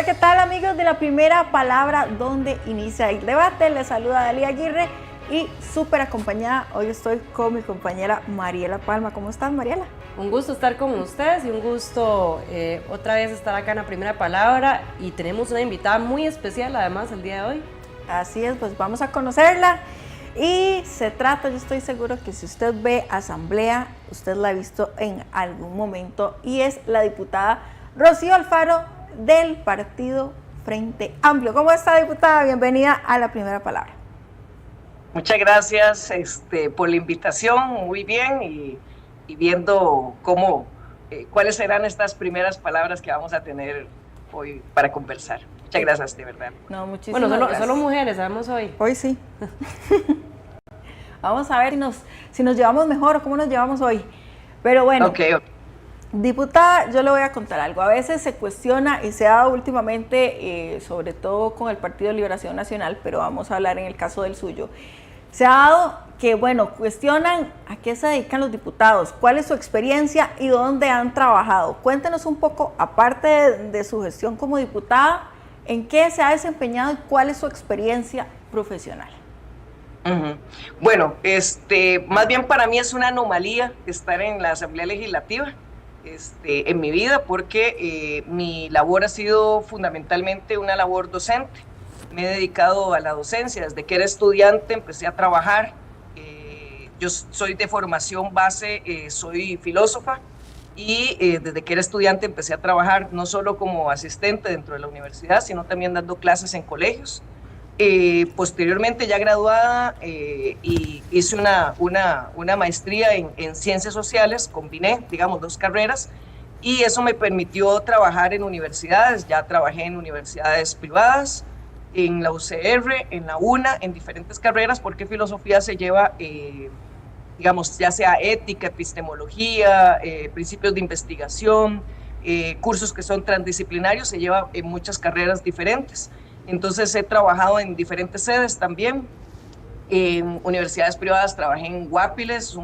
Hola, ¿qué tal amigos de La Primera Palabra, donde inicia el debate? Les saluda Dalia Aguirre y súper acompañada. Hoy estoy con mi compañera Mariela Palma. ¿Cómo estás, Mariela? Un gusto estar con ustedes y un gusto otra vez estar acá en La Primera Palabra, y tenemos una invitada muy especial además el día de hoy. Así es, pues vamos a conocerla. Y se trata, yo estoy seguro que si usted ve Asamblea, usted la ha visto en algún momento, y es la diputada Rocío Alfaro del partido Frente Amplio. ¿Cómo está, diputada? Bienvenida a La Primera Palabra. Muchas gracias por la invitación, muy bien, y viendo cuáles serán estas primeras palabras que vamos a tener hoy para conversar. Muchas gracias, de verdad. No, muchísimas gracias. Solo mujeres, sabemos hoy. Hoy sí. Vamos a ver si nos llevamos mejor o cómo nos llevamos hoy. Pero bueno, Okay. Diputada, yo le voy a contar algo. A veces se cuestiona, y se ha dado últimamente, sobre todo con el Partido de Liberación Nacional, pero vamos a hablar en el caso del suyo. Se ha dado que, bueno, cuestionan a qué se dedican los diputados, cuál es su experiencia y dónde han trabajado. Cuéntenos un poco, aparte de su gestión como diputada, en qué se ha desempeñado y cuál es su experiencia profesional. Uh-huh. Bueno, más bien para mí es una anomalía estar en la Asamblea Legislativa en mi vida, porque mi labor ha sido fundamentalmente una labor docente. Me he dedicado a la docencia desde que era estudiante, empecé a trabajar. Yo soy de formación base, soy filósofa, y desde que era estudiante empecé a trabajar no solo como asistente dentro de la universidad, sino también dando clases en colegios. Posteriormente, ya graduada, y hice una maestría en ciencias sociales, combiné, digamos, dos carreras, y eso me permitió trabajar en universidades. Ya trabajé en universidades privadas, en la UCR, en la UNA, en diferentes carreras, porque filosofía se lleva, digamos, ya sea ética, epistemología, principios de investigación, cursos que son transdisciplinarios, se lleva en muchas carreras diferentes. Entonces he trabajado en diferentes sedes también. En universidades privadas trabajé en Guapiles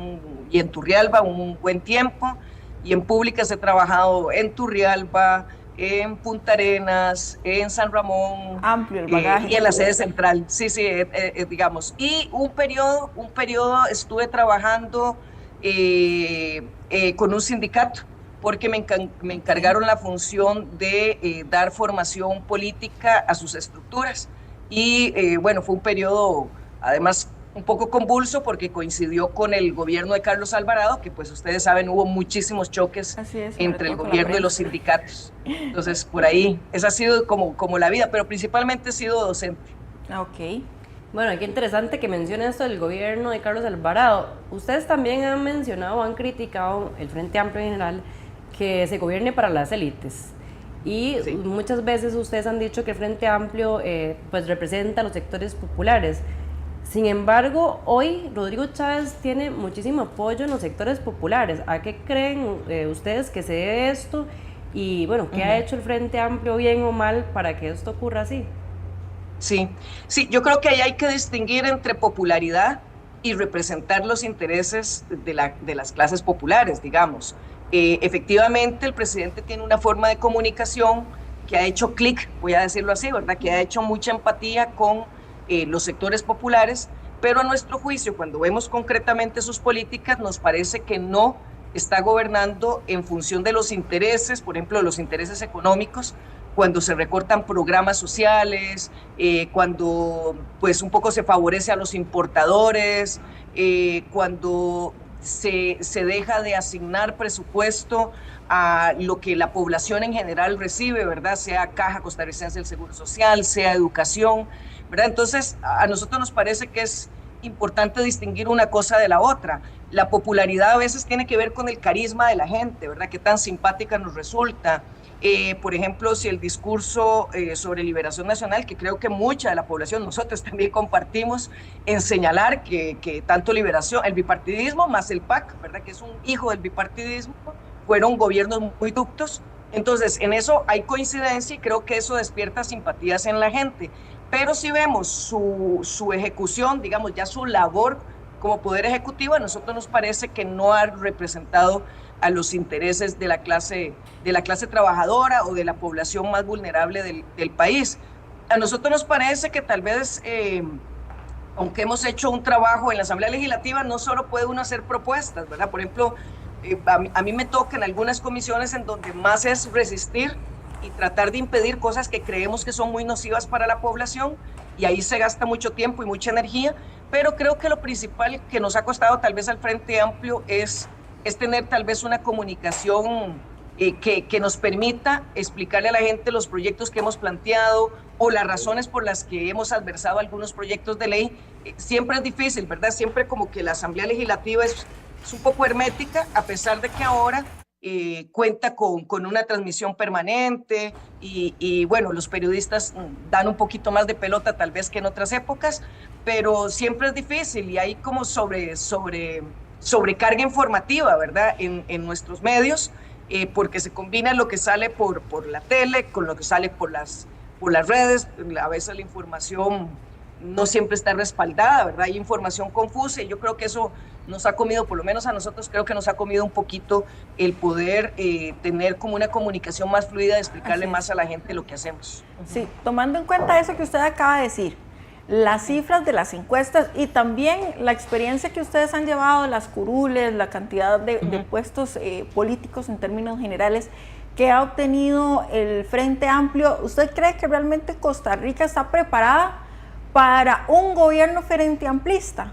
y en Turrialba un buen tiempo, y en públicas he trabajado en Turrialba, en Punta Arenas, en San Ramón. Amplio el bagaje. Y en la sede central, sí, digamos. Y un periodo estuve trabajando con un sindicato, porque me encargaron la función de dar formación política a sus estructuras. Y bueno, fue un periodo además un poco convulso, porque coincidió con el gobierno de Carlos Alvarado, que pues ustedes saben, hubo muchísimos choques entre el gobierno y los sindicatos. Entonces, por ahí, esa ha sido como la vida, pero principalmente he sido docente. Ok. Bueno, qué interesante que mencione esto del gobierno de Carlos Alvarado. Ustedes también han mencionado, han criticado el Frente Amplio en general, que se gobierne para las élites. Y sí, muchas veces ustedes han dicho que el Frente Amplio pues representa a los sectores populares. Sin embargo, hoy Rodrigo Chávez tiene muchísimo apoyo en los sectores populares. ¿A qué creen ustedes que se debe esto? Y bueno, ¿qué ha hecho el Frente Amplio, bien o mal, para que esto ocurra así? Sí, yo creo que ahí hay que distinguir entre popularidad y representar los intereses de las clases populares, digamos. Efectivamente, el presidente tiene una forma de comunicación que ha hecho clic, voy a decirlo así, ¿verdad? Que ha hecho mucha empatía con los sectores populares, pero a nuestro juicio, cuando vemos concretamente sus políticas, nos parece que no está gobernando en función de los intereses, por ejemplo, los intereses económicos, cuando se recortan programas sociales, cuando pues un poco se favorece a los importadores, cuando se deja de asignar presupuesto a lo que la población en general recibe, ¿verdad? Sea Caja Costarricense del Seguro Social, sea educación, ¿verdad? Entonces, a nosotros nos parece que es importante distinguir una cosa de la otra. La popularidad a veces tiene que ver con el carisma de la gente, ¿verdad? Qué tan simpática nos resulta. Por ejemplo, si el discurso sobre liberación nacional, que creo que mucha de la población, nosotros también compartimos, en señalar que tanto liberación, el bipartidismo más el PAC, ¿verdad? Que es un hijo del bipartidismo, fueron gobiernos muy ductos. Entonces, en eso hay coincidencia, y creo que eso despierta simpatías en la gente. Pero si vemos su ejecución, digamos, ya su labor como poder ejecutivo, a nosotros nos parece que no ha representado a los intereses de la clase trabajadora o de la población más vulnerable del país. A nosotros nos parece que tal vez, aunque hemos hecho un trabajo en la Asamblea Legislativa, no solo puede uno hacer propuestas, ¿verdad? Por ejemplo, a mí me toca en algunas comisiones en donde más es resistir y tratar de impedir cosas que creemos que son muy nocivas para la población, y ahí se gasta mucho tiempo y mucha energía, pero creo que lo principal que nos ha costado tal vez al Frente Amplio es tener tal vez una comunicación que nos permita explicarle a la gente los proyectos que hemos planteado o las razones por las que hemos adversado algunos proyectos de ley. Siempre es difícil, ¿verdad? Siempre como que la Asamblea Legislativa es un poco hermética, a pesar de que ahora cuenta con una transmisión permanente y bueno, los periodistas dan un poquito más de pelota tal vez que en otras épocas, pero siempre es difícil y hay como sobrecarga informativa, ¿verdad? En nuestros medios, porque se combina lo que sale por la tele con lo que sale por las redes. A veces la información no siempre está respaldada, ¿verdad? Hay información confusa y yo creo que eso nos ha comido, por lo menos a nosotros, creo que nos ha comido un poquito el poder tener como una comunicación más fluida, de explicarle más a la gente lo que hacemos. Sí, tomando en cuenta eso que usted acaba de decir, las cifras de las encuestas y también la experiencia que ustedes han llevado, las curules, la cantidad de puestos políticos en términos generales que ha obtenido el Frente Amplio, ¿usted cree que realmente Costa Rica está preparada para un gobierno frente amplista?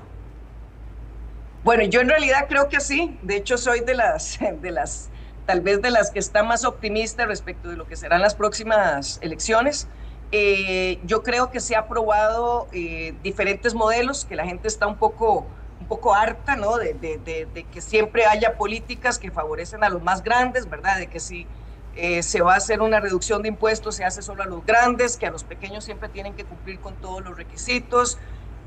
Bueno, yo en realidad creo que sí. De hecho, soy tal vez de las que está más optimista respecto de lo que serán las próximas elecciones. Yo creo que se ha probado diferentes modelos, que la gente está un poco harta, ¿no? De que siempre haya políticas que favorecen a los más grandes, ¿verdad? De que si se va a hacer una reducción de impuestos, se hace solo a los grandes, que a los pequeños siempre tienen que cumplir con todos los requisitos,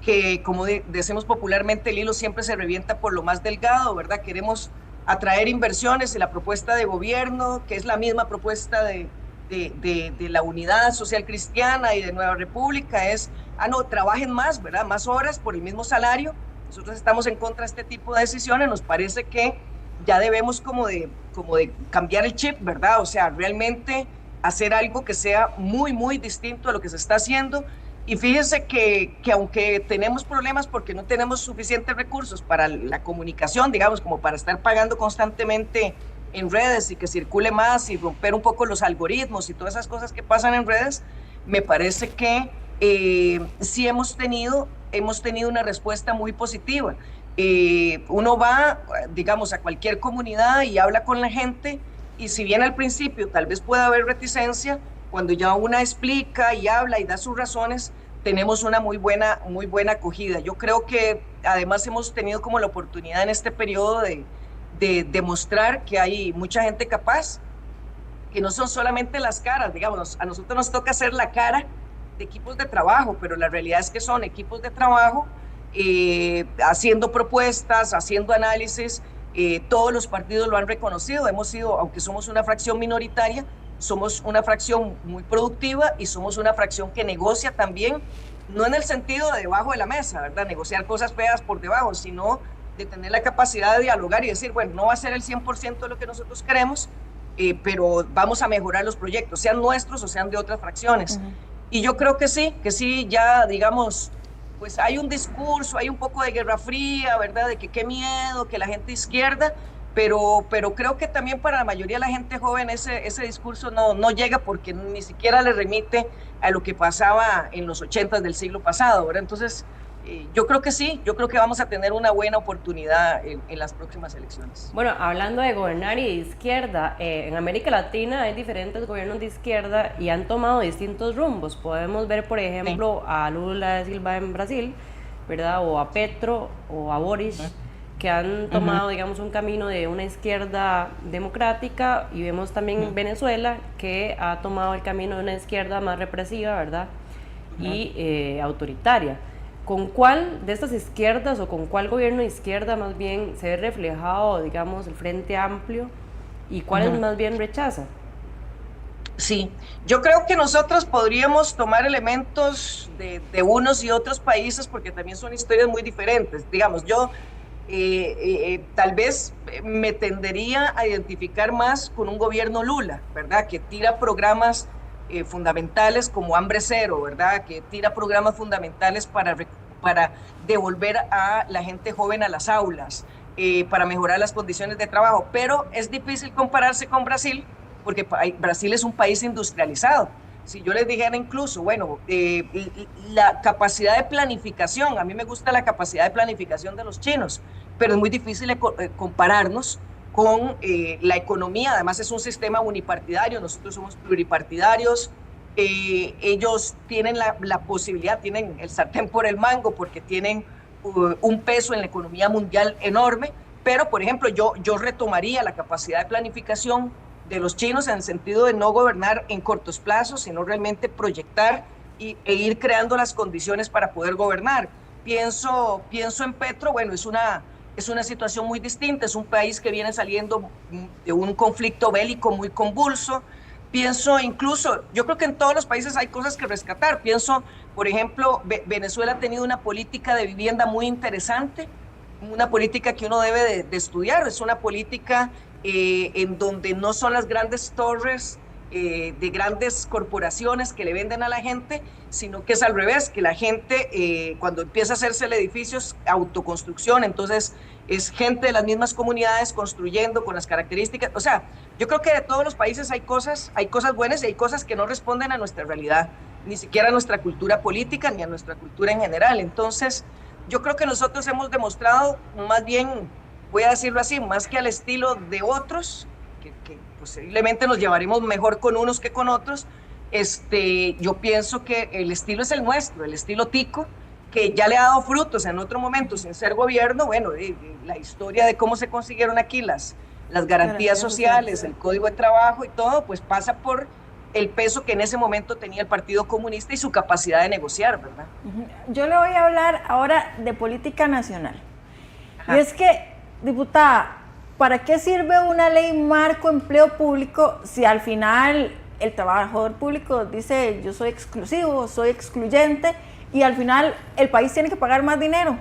que como decimos popularmente, el hilo siempre se revienta por lo más delgado, ¿verdad? Queremos atraer inversiones y la propuesta de gobierno, que es la misma propuesta de la Unidad Social Cristiana y de Nueva República, es, no, trabajen más, ¿verdad? Más horas por el mismo salario. Nosotros estamos en contra de este tipo de decisiones, nos parece que ya debemos como de cambiar el chip, ¿verdad? O sea, realmente hacer algo que sea muy, muy distinto a lo que se está haciendo. Y fíjense que aunque tenemos problemas porque no tenemos suficientes recursos para la comunicación, digamos, como para estar pagando constantemente en redes y que circule más y romper un poco los algoritmos y todas esas cosas que pasan en redes, me parece que sí hemos tenido una respuesta muy positiva. Uno va, digamos, a cualquier comunidad y habla con la gente, y si bien al principio tal vez pueda haber reticencia, cuando ya una explica y habla y da sus razones, tenemos una muy buena acogida. Yo creo que además hemos tenido como la oportunidad en este periodo de demostrar que hay mucha gente capaz, que no son solamente las caras, digamos, a nosotros nos toca hacer la cara de equipos de trabajo, pero la realidad es que son equipos de trabajo haciendo propuestas, haciendo análisis. Todos los partidos lo han reconocido, hemos sido, aunque somos una fracción minoritaria, somos una fracción muy productiva y somos una fracción que negocia también, no en el sentido de debajo de la mesa, ¿verdad? Negociar cosas feas por debajo, sino de tener la capacidad de dialogar y decir, bueno, no va a ser el 100% de lo que nosotros queremos, pero vamos a mejorar los proyectos, sean nuestros o sean de otras fracciones. Y yo creo que sí, ya, digamos, pues hay un discurso, hay un poco de guerra fría, ¿verdad? De que qué miedo, que la gente izquierda, pero creo que también para la mayoría de la gente joven ese discurso no llega, porque ni siquiera le remite a lo que pasaba en los 80s del siglo pasado, ¿verdad? Entonces, yo creo que sí, yo creo que vamos a tener una buena oportunidad en las próximas elecciones. Bueno, hablando de gobernar y de izquierda, en América Latina hay diferentes gobiernos de izquierda y han tomado distintos rumbos. Podemos ver, por ejemplo, a Lula da Silva en Brasil, ¿verdad? O a Petro o a Boris, que han tomado, digamos, un camino de una izquierda democrática, y vemos también Venezuela, que ha tomado el camino de una izquierda más represiva, ¿verdad? Y autoritaria. ¿Con cuál de estas izquierdas o con cuál gobierno de izquierda más bien se ve reflejado, digamos, el Frente Amplio, y cuáles más bien rechaza? Sí, yo creo que nosotros podríamos tomar elementos de unos y otros países, porque también son historias muy diferentes. Digamos, yo Tal vez me tendería a identificar más con un gobierno Lula, ¿verdad? Que tira programas fundamentales como Hambre Cero, ¿verdad? Que tira programas fundamentales para devolver a la gente joven a las aulas, para mejorar las condiciones de trabajo. Pero es difícil compararse con Brasil, porque Brasil es un país industrializado. Si yo les dijera incluso, bueno, la capacidad de planificación, a mí me gusta la capacidad de planificación de los chinos, pero es muy difícil compararnos con la economía. Además es un sistema unipartidario, nosotros somos pluripartidarios. Ellos tienen la posibilidad, tienen el sartén por el mango, porque tienen un peso en la economía mundial enorme, pero por ejemplo yo retomaría la capacidad de planificación de los chinos en el sentido de no gobernar en cortos plazos, sino realmente proyectar e ir creando las condiciones para poder gobernar. Pienso en Petro, bueno, es una situación muy distinta, es un país que viene saliendo de un conflicto bélico muy convulso. Pienso incluso, yo creo que en todos los países hay cosas que rescatar. Pienso, por ejemplo, Venezuela ha tenido una política de vivienda muy interesante, una política que uno debe de estudiar. Es una política en donde no son las grandes torres de grandes corporaciones que le venden a la gente, sino que es al revés, que la gente cuando empieza a hacerse el edificio es autoconstrucción, entonces es gente de las mismas comunidades construyendo con las características. O sea, yo creo que de todos los países hay cosas buenas y hay cosas que no responden a nuestra realidad, ni siquiera a nuestra cultura política ni a nuestra cultura en general. Entonces yo creo que nosotros hemos demostrado, más bien, voy a decirlo así, más que al estilo de otros, que posiblemente nos llevaremos mejor con unos que con otros, yo pienso que el estilo es el nuestro, el estilo tico, que ya le ha dado frutos en otro momento sin ser gobierno. Bueno, la historia de cómo se consiguieron aquí las garantías sociales, el código de trabajo y todo, pues pasa por el peso que en ese momento tenía el Partido Comunista y su capacidad de negociar, ¿verdad? Yo le voy a hablar ahora de política nacional. Ajá. Y es que, diputada, ¿para qué sirve una ley marco empleo público si al final el trabajador público dice yo soy exclusivo, soy excluyente, y al final el país tiene que pagar más dinero?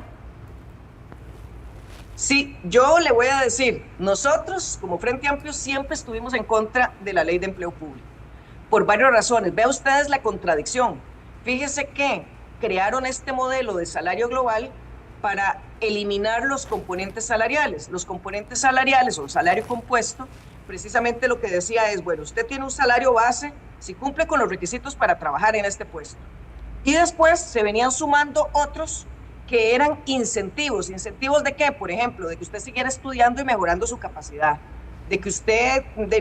Sí, yo le voy a decir, nosotros como Frente Amplio siempre estuvimos en contra de la ley de empleo público, por varias razones. Vean ustedes la contradicción. Fíjense que crearon este modelo de salario global para eliminar los componentes salariales. Los componentes salariales o salario compuesto, precisamente lo que decía es, bueno, usted tiene un salario base si cumple con los requisitos para trabajar en este puesto. Y después se venían sumando otros que eran incentivos. ¿Incentivos de qué? Por ejemplo, de que usted siguiera estudiando y mejorando su capacidad. De que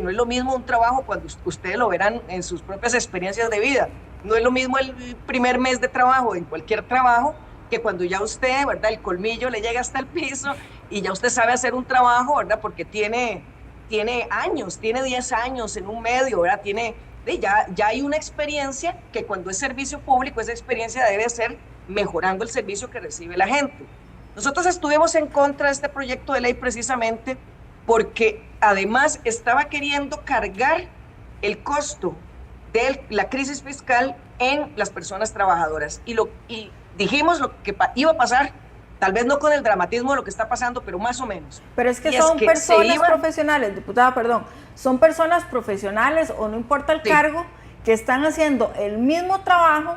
no es lo mismo un trabajo cuando ustedes lo verán en sus propias experiencias de vida. No es lo mismo el primer mes de trabajo en cualquier trabajo que cuando ya usted, ¿verdad? El colmillo le llega hasta el piso y ya usted sabe hacer un trabajo, ¿verdad? Porque tiene años, tiene 10 años en un medio, ¿verdad? Ya hay una experiencia que cuando es servicio público, esa experiencia debe ser mejorando el servicio que recibe la gente. Nosotros estuvimos en contra de este proyecto de ley precisamente porque además estaba queriendo cargar el costo de la crisis fiscal en las personas trabajadoras. Y dijimos lo que iba a pasar, tal vez no con el dramatismo de lo que está pasando, pero más o menos. Pero es que son personas profesionales, diputada, perdón, son personas profesionales o no importa el cargo, que están haciendo el mismo trabajo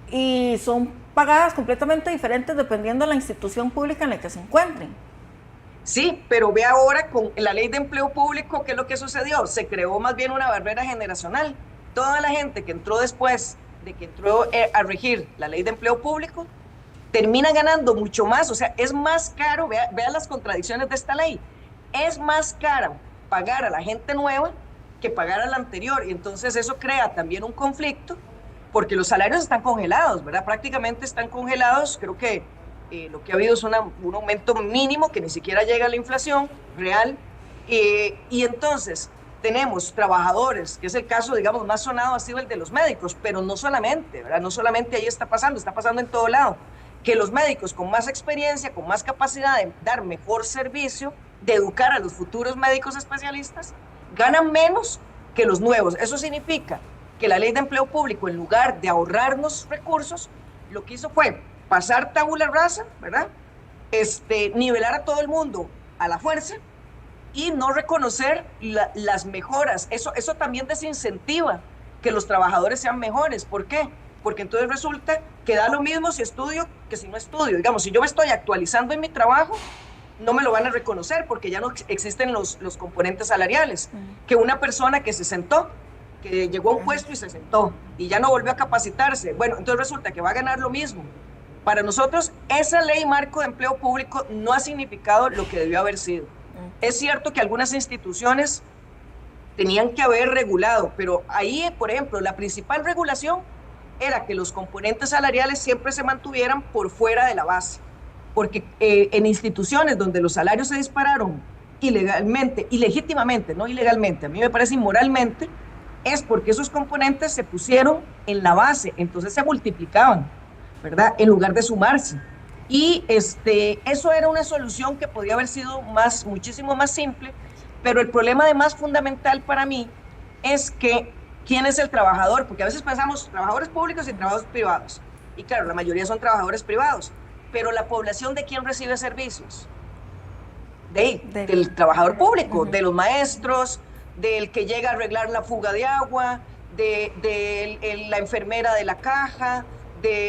y son pagadas completamente diferentes dependiendo de la institución pública en la que se encuentren. Sí, pero ve ahora con la ley de empleo público, ¿qué es lo que sucedió? Se creó más bien una barrera generacional. Toda la gente que entró después de que entró a regir la ley de empleo público, termina ganando mucho más. O sea, es más caro, vea las contradicciones de esta ley, es más caro pagar a la gente nueva que pagar a la anterior, y entonces eso crea también un conflicto, porque los salarios están congelados, ¿verdad? Prácticamente están congelados. Creo que lo que ha habido es un aumento mínimo que ni siquiera llega a la inflación real, y entonces tenemos trabajadores, que es el caso, digamos, más sonado ha sido el de los médicos, pero no solamente, ¿verdad? No solamente ahí está pasando en todo lado, que los médicos con más experiencia, con más capacidad de dar mejor servicio, de educar a los futuros médicos especialistas, ganan menos que los nuevos. Eso significa que la ley de empleo público, en lugar de ahorrarnos recursos, lo que hizo fue pasar tabula rasa, ¿verdad? nivelar a todo el mundo a la fuerza y no reconocer las mejoras. Eso también desincentiva que los trabajadores sean mejores. ¿Por qué? Porque entonces resulta que da lo mismo si estudio que si no estudio. Digamos, si yo me estoy actualizando en mi trabajo, no me lo van a reconocer porque ya no existen los componentes salariales. Que una persona que se sentó, que llegó a un puesto y se sentó y ya no volvió a capacitarse, bueno, entonces resulta que va a ganar lo mismo. Para nosotros, esa ley marco de empleo público no ha significado lo que debió haber sido. Es cierto que algunas instituciones tenían que haber regulado, pero ahí, por ejemplo, la principal regulación era que los componentes salariales siempre se mantuvieran por fuera de la base, porque en instituciones donde los salarios se dispararon ilegalmente, ilegítimamente, no ilegalmente, a mí me parece inmoralmente, es porque esos componentes se pusieron en la base, entonces se multiplicaban, ¿verdad? En lugar de sumarse. Y eso era una solución que podía haber sido muchísimo más simple, pero el problema además fundamental para mí es que ¿quién es el trabajador? Porque a veces pensamos trabajadores públicos y trabajadores privados. Y claro, la mayoría son trabajadores privados, pero la población ¿de quién recibe servicios? Del trabajador público, de los maestros, del que llega a arreglar la fuga de agua, de la enfermera de la caja,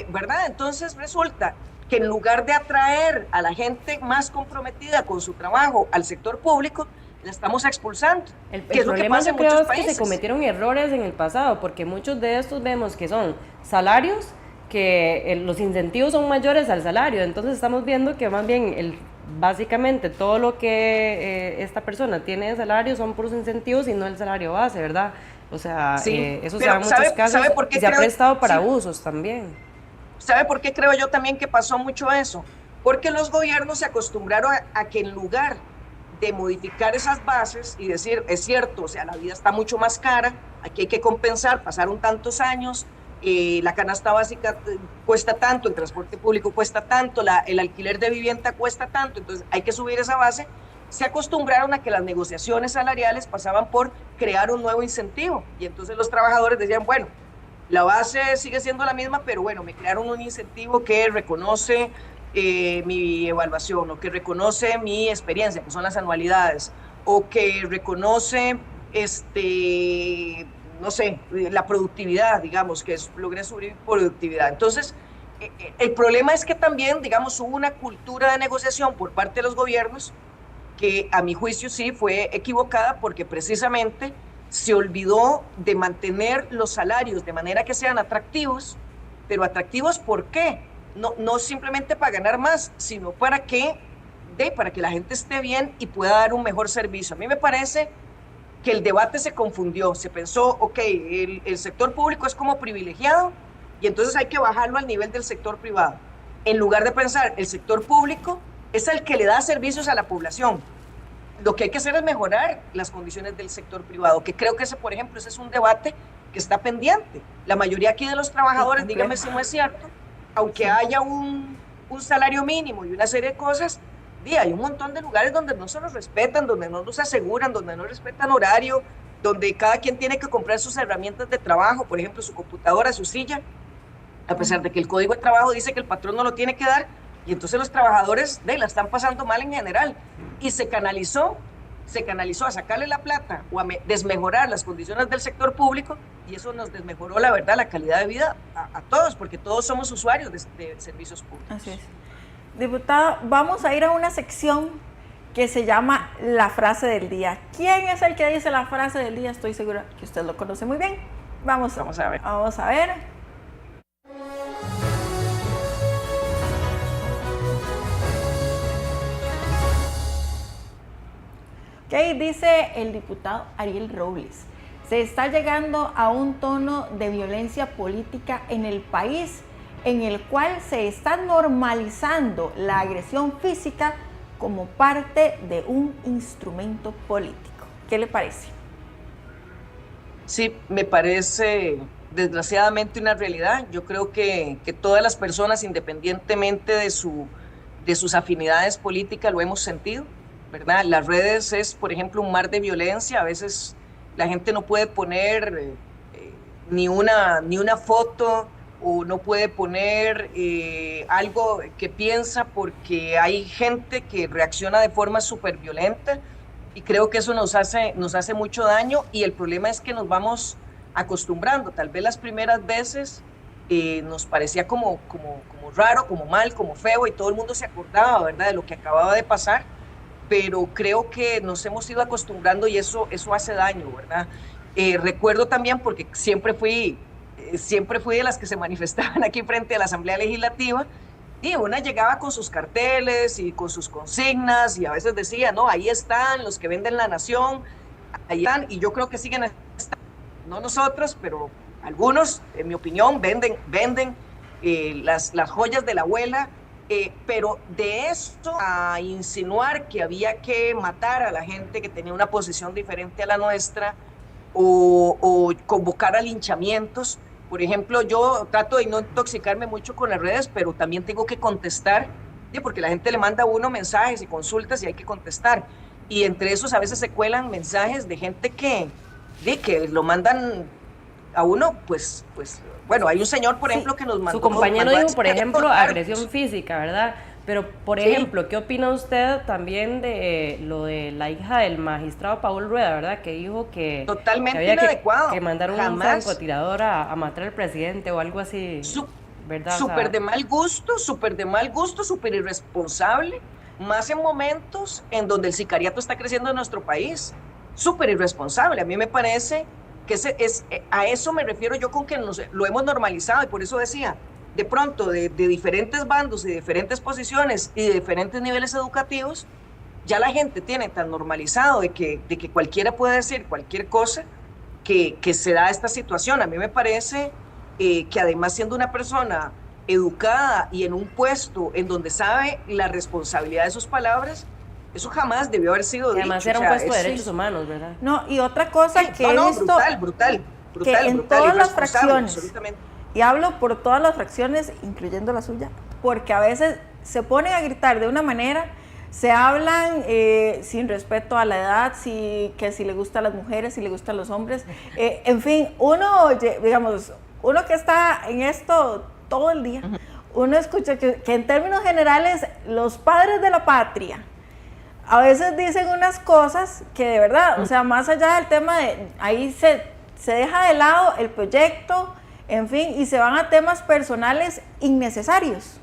¿verdad? Entonces resulta que en lugar de atraer a la gente más comprometida con su trabajo al sector público, la estamos expulsando. El problema yo creo es que se cometieron errores en el pasado, porque muchos de estos vemos que son salarios, que los incentivos son mayores al salario, entonces estamos viendo que más bien básicamente todo lo que esta persona tiene de salario son puros incentivos y no el salario base, ¿verdad? O sea, sí, eso se da en muchos casos y se ha prestado para abusos también. ¿Sabe por qué creo yo también que pasó mucho eso? Porque los gobiernos se acostumbraron a que en lugar de modificar esas bases y decir, es cierto, o sea, la vida está mucho más cara, aquí hay que compensar, pasaron tantos años, la canasta básica cuesta tanto, el transporte público cuesta tanto, el alquiler de vivienda cuesta tanto, entonces hay que subir esa base. Se acostumbraron a que las negociaciones salariales pasaban por crear un nuevo incentivo y entonces los trabajadores decían, bueno, la base sigue siendo la misma, pero bueno, me crearon un incentivo que reconoce mi evaluación o que reconoce mi experiencia, que son las anualidades, o que reconoce, no sé, la productividad, digamos, que logré subir productividad. Entonces, el problema es que también, digamos, hubo una cultura de negociación por parte de los gobiernos que a mi juicio sí fue equivocada porque precisamente se olvidó de mantener los salarios de manera que sean atractivos, pero atractivos ¿por qué? No simplemente para ganar más, sino para que la gente esté bien y pueda dar un mejor servicio. A mí me parece que el debate se confundió, se pensó, ok, el sector público es como privilegiado y entonces hay que bajarlo al nivel del sector privado, en lugar de pensar el sector público es el que le da servicios a la población. Lo que hay que hacer es mejorar las condiciones del sector privado, que creo que por ejemplo, ese es un debate que está pendiente. La mayoría aquí de los trabajadores, dígame si no es cierto, aunque haya un salario mínimo y una serie de cosas, hay un montón de lugares donde no se los respetan, donde no los aseguran, donde no respetan horario, donde cada quien tiene que comprar sus herramientas de trabajo, por ejemplo, su computadora, su silla, a pesar de que el Código de Trabajo dice que el patrón no lo tiene que dar, y entonces los trabajadores la están pasando mal en general, y se canalizó a sacarle la plata o a desmejorar las condiciones del sector público, y eso nos desmejoró, la verdad, la calidad de vida a todos, porque todos somos usuarios de servicios públicos. Así es. Diputada, vamos a ir a una sección que se llama la frase del día. ¿Quién es el que dice la frase del día? Estoy segura que usted lo conoce muy bien. Vamos a ver. Vamos a ver. Ok, dice el diputado Ariel Robles. Se está llegando a un tono de violencia política en el país en el cual se está normalizando la agresión física como parte de un instrumento político. ¿Qué le parece? Sí, me parece desgraciadamente una realidad. Yo creo que todas las personas, independientemente de sus afinidades políticas, lo hemos sentido, ¿verdad? Las redes es, por ejemplo, un mar de violencia. A veces la gente no puede poner ni una foto o no puede poner algo que piensa porque hay gente que reacciona de forma súper violenta y creo que eso nos hace mucho daño y el problema es que nos vamos acostumbrando. Tal vez las primeras veces nos parecía como raro, como mal, como feo y todo el mundo se acordaba, ¿verdad?, de lo que acababa de pasar, pero creo que nos hemos ido acostumbrando y eso hace daño, ¿verdad? Recuerdo también, porque siempre fui de las que se manifestaban aquí frente a la Asamblea Legislativa, y una llegaba con sus carteles y con sus consignas y a veces decía, no, ahí están los que venden la nación, ahí están, y yo creo que siguen estando, no nosotros, pero algunos, en mi opinión, venden las joyas de la abuela, pero de esto a insinuar que había que matar a la gente que tenía una posición diferente a la nuestra o convocar a linchamientos. Por ejemplo, yo trato de no intoxicarme mucho con las redes, pero también tengo que contestar, porque la gente le manda a uno mensajes y consultas y hay que contestar. Y entre esos a veces se cuelan mensajes de gente que lo mandan a uno, pues bueno, hay un señor, por ejemplo, que nos mandó... Su compañero dijo, por ejemplo, agresión física, ¿verdad? Pero, por ejemplo, ¿qué opina usted también de lo de la hija del magistrado Paul Rueda, ¿verdad? Que dijo que, totalmente que había inadecuado. que mandar un francotirador a matar al presidente o algo así, ¿verdad? Súper de mal gusto, súper irresponsable, más en momentos en donde el sicariato está creciendo en nuestro país. Súper irresponsable. A mí me parece que a eso me refiero yo con que lo hemos normalizado y por eso decía, de pronto de diferentes bandos y de diferentes posiciones y de diferentes niveles educativos, ya la gente tiene tan normalizado de que cualquiera puede decir cualquier cosa que se da esta situación. A mí me parece que además siendo una persona educada y en un puesto en donde sabe la responsabilidad de sus palabras, eso jamás debió haber sido dicho. Además era un puesto de derechos humanos, ¿verdad? No, y otra cosa que he visto... brutal, que en todas las fracciones, absolutamente. Y hablo por todas las fracciones, incluyendo la suya, porque a veces se ponen a gritar de una manera, se hablan sin respeto a la edad, que si le gustan las mujeres, si le gustan los hombres, en fin, uno que está en esto todo el día, uno escucha que en términos generales los padres de la patria a veces dicen unas cosas que de verdad, o sea, más allá del tema de, ahí se deja de lado el proyecto, en fin, y se van a temas personales innecesarios.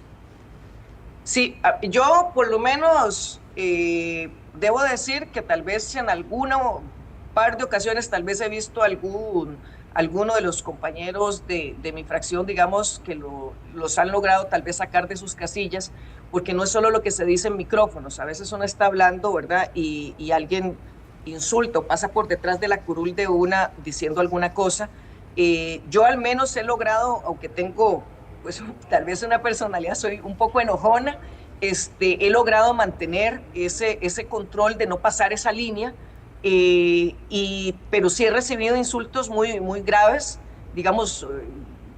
Sí, yo por lo menos debo decir que tal vez en alguno par de ocasiones tal vez he visto alguno de los compañeros de mi fracción, digamos, que los han logrado tal vez sacar de sus casillas, porque no es solo lo que se dice en micrófonos, a veces uno está hablando, ¿verdad? Y alguien insulta o pasa por detrás de la curul de una diciendo alguna cosa. Yo al menos he logrado, aunque tengo pues tal vez una personalidad, soy un poco enojona, he logrado mantener ese control de no pasar esa línea, pero sí he recibido insultos muy, muy graves, digamos,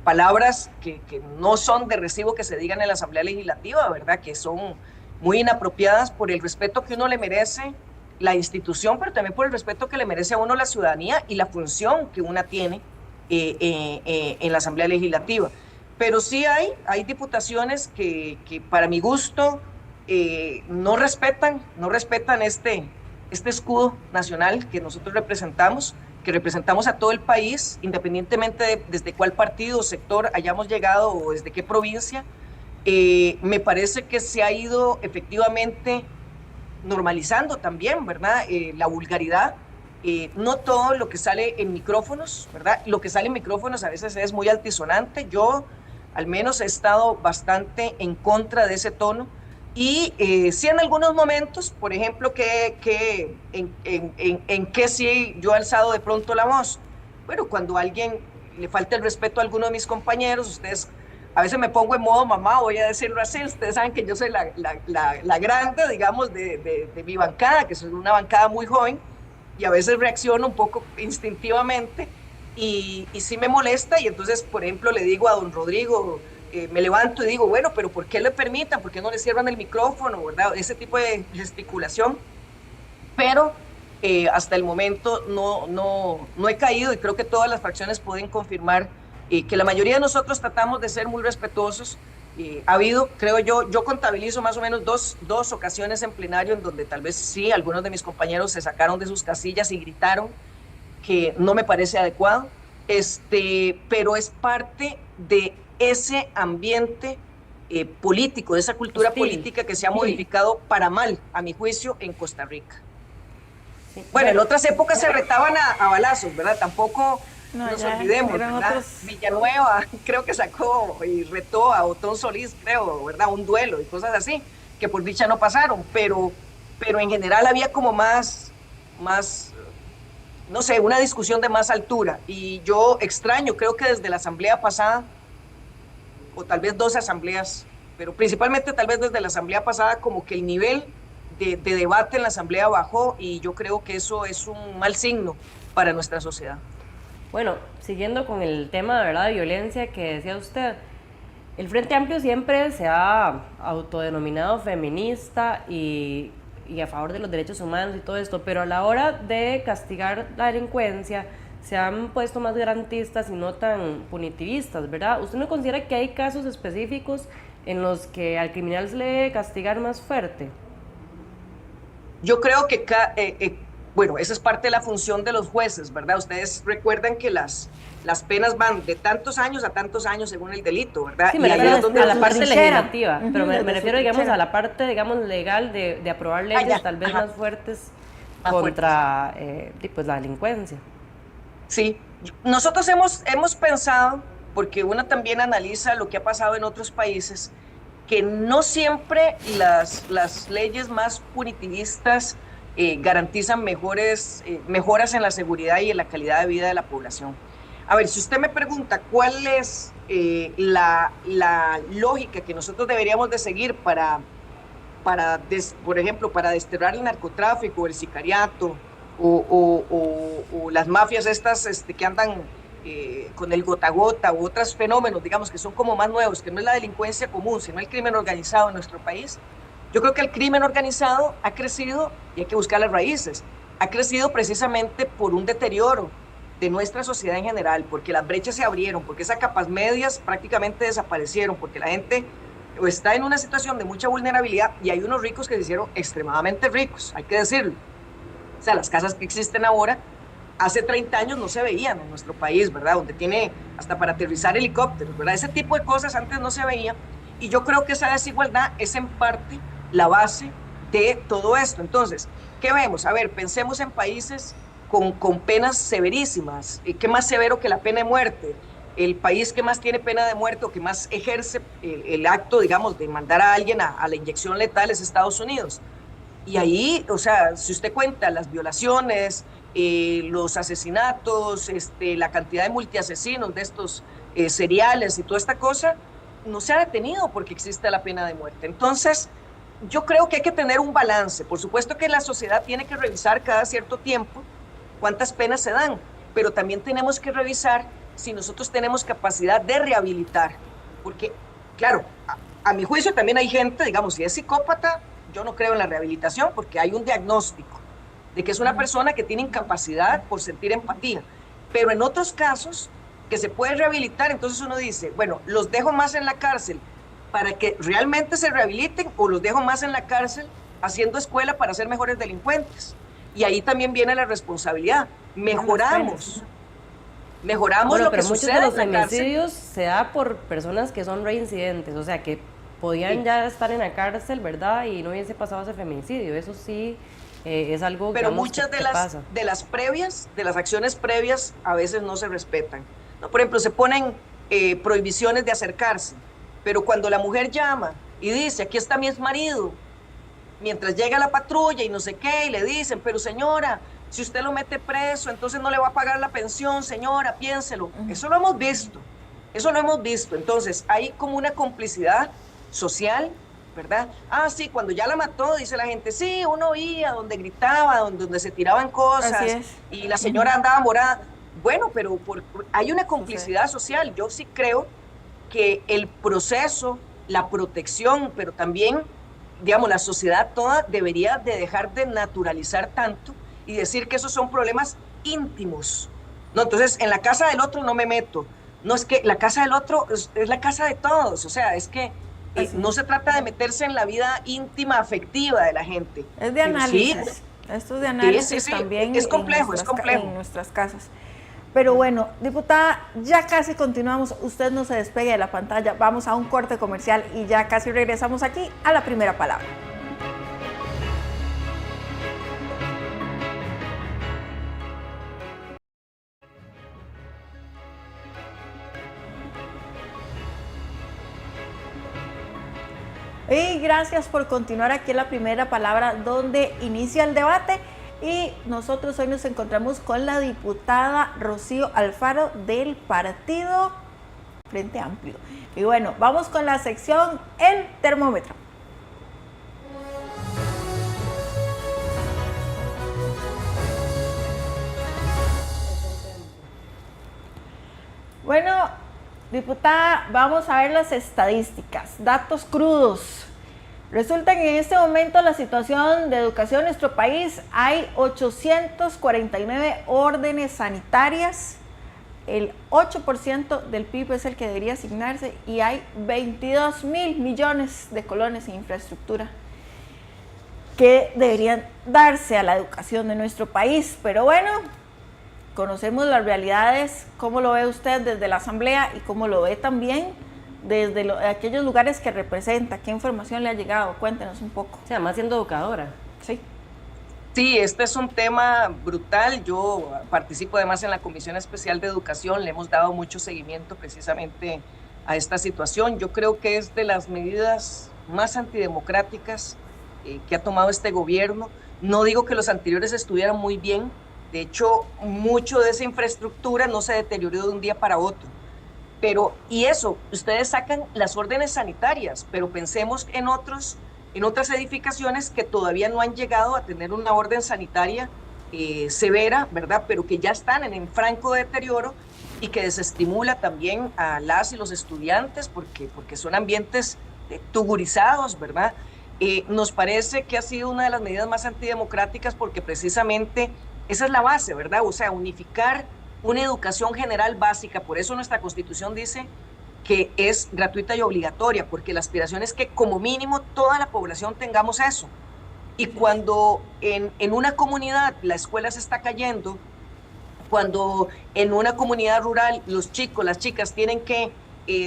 palabras que no son de recibo que se digan en la Asamblea Legislativa, ¿verdad? Que son muy inapropiadas por el respeto que uno le merece la institución, pero también por el respeto que le merece a uno la ciudadanía y la función que una tiene en la Asamblea Legislativa. Pero sí hay diputaciones que para mi gusto no respetan este escudo nacional que nosotros representamos, que representamos a todo el país, independientemente de desde cuál partido o sector hayamos llegado o desde qué provincia. Me parece que se ha ido efectivamente normalizando también, ¿verdad? La vulgaridad. No todo lo que sale en micrófonos, ¿verdad? Lo que sale en micrófonos a veces es muy altisonante. Yo al menos he estado bastante en contra de ese tono. Y sí en algunos momentos, por ejemplo, en que sí yo he alzado de pronto la voz. Bueno, cuando a alguien le falta el respeto a alguno de mis compañeros, ustedes, a veces me pongo en modo mamá, voy a decirlo así, ustedes saben que yo soy la grande, digamos, de mi bancada, que soy una bancada muy joven, y a veces reacciono un poco instintivamente, y sí me molesta, y entonces, por ejemplo, le digo a don Rodrigo, me levanto y digo, bueno, pero ¿por qué le permitan? ¿Por qué no le cierran el micrófono? ¿Verdad? Ese tipo de gesticulación. Pero hasta el momento no he caído y creo que todas las fracciones pueden confirmar que la mayoría de nosotros tratamos de ser muy respetuosos. Ha habido, creo yo contabilizo más o menos dos ocasiones en plenario en donde tal vez sí, algunos de mis compañeros se sacaron de sus casillas y gritaron, que no me parece adecuado, pero es parte de ese ambiente político, de esa cultura política que se ha modificado para mal, a mi juicio, en Costa Rica. Sí, bueno, en otras épocas se retaban a balazos, ¿verdad? Tampoco nos olvidemos, ¿verdad? Otros... Villanueva creo que sacó y retó a Otón Solís, creo, ¿verdad? Un duelo y cosas así, que por dicha no pasaron, pero en general había como más, no sé, una discusión de más altura. Y yo extraño, creo que desde la asamblea pasada, o tal vez 2 asambleas, pero principalmente tal vez desde la asamblea pasada, como que el nivel de debate en la asamblea bajó, y yo creo que eso es un mal signo para nuestra sociedad. Bueno, siguiendo con el tema, ¿verdad?, de violencia que decía usted, el Frente Amplio siempre se ha autodenominado feminista y a favor de los derechos humanos y todo esto, pero a la hora de castigar la delincuencia se han puesto más garantistas y no tan punitivistas, ¿verdad? ¿Usted no considera que hay casos específicos en los que al criminal se le debe castigar más fuerte? Yo creo que, bueno, esa es parte de la función de los jueces, ¿verdad? Ustedes recuerdan que las penas van de tantos años a tantos años según el delito, ¿verdad? Sí, me refiero a la parte legislativa, pero me refiero, digamos, a la parte, digamos, legal de aprobar leyes tal vez más fuertes contra pues, la delincuencia. Sí, nosotros hemos pensado, porque uno también analiza lo que ha pasado en otros países, que no siempre las leyes más punitivistas garantizan mejoras en la seguridad y en la calidad de vida de la población. A ver, si usted me pregunta cuál es la lógica que nosotros deberíamos de seguir por ejemplo, para desterrar el narcotráfico, el sicariato o las mafias estas que andan con el gota a gota u otros fenómenos, digamos, que son como más nuevos, que no es la delincuencia común, sino el crimen organizado en nuestro país. Yo creo que el crimen organizado ha crecido, y hay que buscar las raíces, ha crecido precisamente por un deterioro de nuestra sociedad en general, porque las brechas se abrieron, porque esas capas medias prácticamente desaparecieron, porque la gente está en una situación de mucha vulnerabilidad y hay unos ricos que se hicieron extremadamente ricos, hay que decirlo. O sea, las casas que existen ahora, hace 30 años no se veían en nuestro país, ¿verdad? Donde tiene hasta para aterrizar helicópteros, ¿verdad? Ese tipo de cosas antes no se veía, y yo creo que esa desigualdad es en parte la base de todo esto. Entonces, ¿qué vemos? A ver, pensemos en países con penas severísimas. ¿Qué más severo que la pena de muerte? El país que más tiene pena de muerte o que más ejerce el acto, digamos, de mandar a alguien a la inyección letal es Estados Unidos. Y ahí, o sea, si usted cuenta las violaciones, los asesinatos, la cantidad de multiasesinos de estos seriales y toda esta cosa, no se ha detenido porque existe la pena de muerte. Entonces, yo creo que hay que tener un balance. Por supuesto que la sociedad tiene que revisar cada cierto tiempo cuántas penas se dan, pero también tenemos que revisar si nosotros tenemos capacidad de rehabilitar, porque, claro, a mi juicio también hay gente, digamos, si es psicópata, yo no creo en la rehabilitación porque hay un diagnóstico de que es una persona que tiene incapacidad por sentir empatía, pero en otros casos que se puede rehabilitar, entonces uno dice, bueno, los dejo más en la cárcel para que realmente se rehabiliten o los dejo más en la cárcel haciendo escuela para ser mejores delincuentes. Y ahí también viene la responsabilidad. Mejoramos bueno, lo pero que muchos sucede de los en la cárcel. femicidios se da por personas que son reincidentes, o sea, que podían ya estar en la cárcel, ¿verdad? Y no hubiese pasado ese femicidio. Eso sí es algo, pero digamos, muchas que de las acciones previas a veces no se respetan. ¿No? Por ejemplo, se ponen prohibiciones de acercarse, pero cuando la mujer llama y dice, aquí está mi exmarido, mientras llega la patrulla y no sé qué, y le dicen, pero señora, si usted lo mete preso, entonces no le va a pagar la pensión, señora, piénselo. Eso lo hemos visto. Entonces, hay como una complicidad social, ¿verdad? Ah, sí, cuando ya la mató, dice la gente, sí, uno oía donde gritaba, donde se tiraban cosas, y la señora andaba morada. Bueno, pero hay una complicidad social. Yo sí creo que el proceso, la protección, pero también, digamos, la sociedad toda debería de dejar de naturalizar tanto y decir que esos son problemas íntimos. No, entonces, en la casa del otro no me meto, No, es que la casa del otro es la casa de todos, o sea, es que no se trata de meterse en la vida íntima, afectiva de la gente. Es de análisis, Sí, esto es de análisis sí, también es complejo, en nuestras casas. Pero bueno, diputada, ya casi continuamos, usted no se despegue de la pantalla, vamos a un corte comercial y ya casi regresamos aquí a la primera palabra. Y gracias por continuar aquí en la primera palabra donde inicia el debate. Y nosotros hoy nos encontramos con la diputada Rocío Alfaro del partido Frente Amplio. Y bueno, vamos con la sección El Termómetro. Bueno, diputada, vamos a ver las estadísticas, datos crudos. Resulta que en este momento la situación de educación en nuestro país hay 849 órdenes sanitarias, el 8% del PIB es el que debería asignarse y hay 22.000 millones de colones en infraestructura que deberían darse a la educación de nuestro país. Pero bueno, conocemos las realidades, cómo lo ve usted desde la Asamblea y cómo lo ve también desde aquellos lugares que representa. ¿Qué información le ha llegado? Cuéntenos un poco. O sea, además siendo educadora. Sí. Sí, este es un tema brutal. Yo participo además en la Comisión Especial de Educación. Le hemos dado mucho seguimiento precisamente a esta situación. Yo creo que es de las medidas más antidemocráticas que ha tomado este gobierno. No digo que los anteriores estuvieran muy bien. De hecho, mucho de esa infraestructura no se deterioró de un día para otro. Pero, y eso, ustedes sacan las órdenes sanitarias, pero pensemos en otras edificaciones que todavía no han llegado a tener una orden sanitaria severa, ¿verdad? Pero que ya están en franco deterioro y que desestimula también a las y los estudiantes porque son ambientes tugurizados, ¿verdad? Nos parece que ha sido una de las medidas más antidemocráticas porque precisamente esa es la base, ¿verdad? O sea, unificar una educación general básica. Por eso nuestra Constitución dice que es gratuita y obligatoria, porque la aspiración es que como mínimo toda la población tengamos eso. Y cuando en una comunidad la escuela se está cayendo, cuando en una comunidad rural los chicos, las chicas tienen que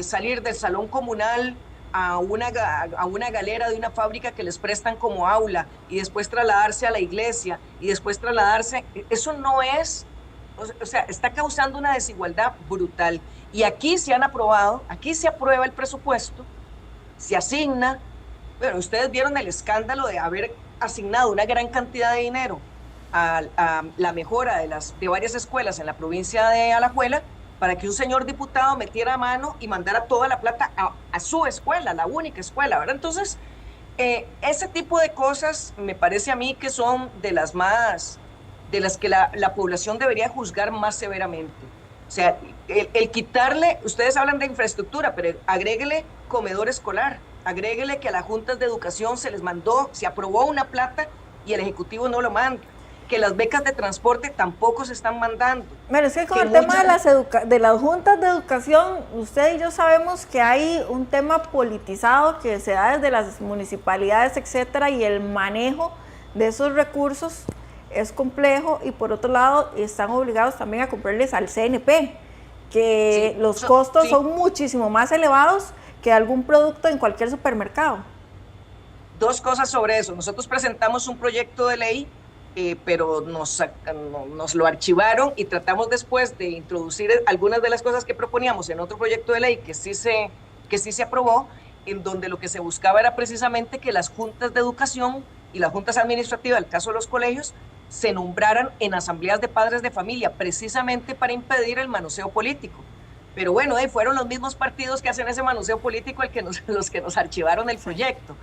salir del salón comunal a una galera de una fábrica que les prestan como aula y después trasladarse a la iglesia y después trasladarse, eso no es, o sea, está causando una desigualdad brutal. Y aquí se han aprobado, aquí se aprueba el presupuesto, se asigna, bueno, ustedes vieron el escándalo de haber asignado una gran cantidad de dinero a la mejora de varias escuelas en la provincia de Alajuela, para que un señor diputado metiera mano y mandara toda la plata a su escuela, la única escuela, ¿verdad? Entonces, ese tipo de cosas me parece a mí que son de las que la población debería juzgar más severamente. O sea, el quitarle, ustedes hablan de infraestructura, pero agréguele comedor escolar, agréguele que a las juntas de educación se les mandó, se aprobó una plata y el Ejecutivo no lo manda, que las becas de transporte tampoco se están mandando. Bueno, es que con el tema de las juntas de educación, usted y yo sabemos que hay un tema politizado que se da desde las municipalidades, etcétera, y el manejo de esos recursos es complejo, y por otro lado están obligados también a comprarles al CNP, que sí, los costos son muchísimo más elevados que algún producto en cualquier supermercado. Dos cosas sobre eso. Nosotros presentamos un proyecto de ley, pero nos lo archivaron y tratamos después de introducir algunas de las cosas que proponíamos en otro proyecto de ley que sí se aprobó, en donde lo que se buscaba era precisamente que las juntas de educación y las juntas administrativas, el caso de los colegios, se nombraran en asambleas de padres de familia, precisamente para impedir el manoseo político. Pero bueno, fueron los mismos partidos que hacen ese manoseo político los que nos archivaron el proyecto.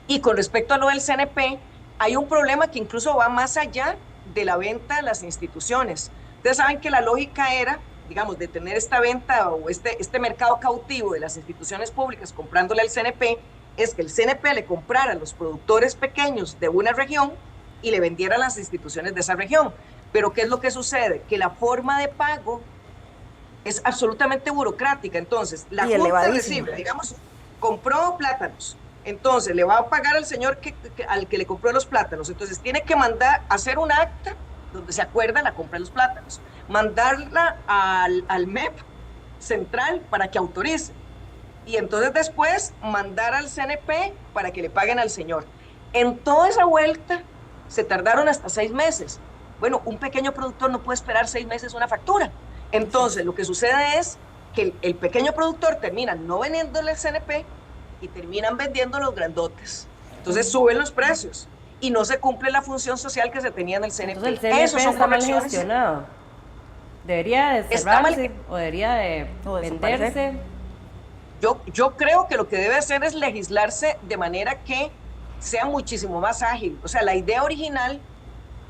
Y con respecto a lo del CNP, hay un problema que incluso va más allá de la venta de las instituciones. Ustedes saben que la lógica era, digamos, de tener esta venta o este mercado cautivo de las instituciones públicas comprándole al CNP, es que el CNP le comprara a los productores pequeños de una región y le vendiera a las instituciones de esa región. Pero ¿qué es lo que sucede? Que la forma de pago es absolutamente burocrática. Entonces, la Y Junta elevadísima. recibe, digamos, compró plátanos, entonces le va a pagar al señor al que le compró los plátanos, entonces tiene que mandar, hacer un acta donde se acuerda la compra de los plátanos, mandarla al MEP central para que autorice, y entonces después mandar al CNP para que le paguen al señor. En toda esa vuelta se tardaron hasta 6 meses. Bueno, un pequeño productor no puede esperar 6 meses una factura. Entonces, lo que sucede es que el pequeño productor termina no vendiéndole al CNP y terminan vendiendo los grandotes. Entonces suben los precios y no se cumple la función social que se tenía en el CNP. Entonces el CNP Esos son está mal correcciones. gestionado. Debería de Está mal- cerrarse o debería de O venderse. Yo creo que lo que debe hacer es legislarse de manera que sea muchísimo más ágil. O sea, la idea original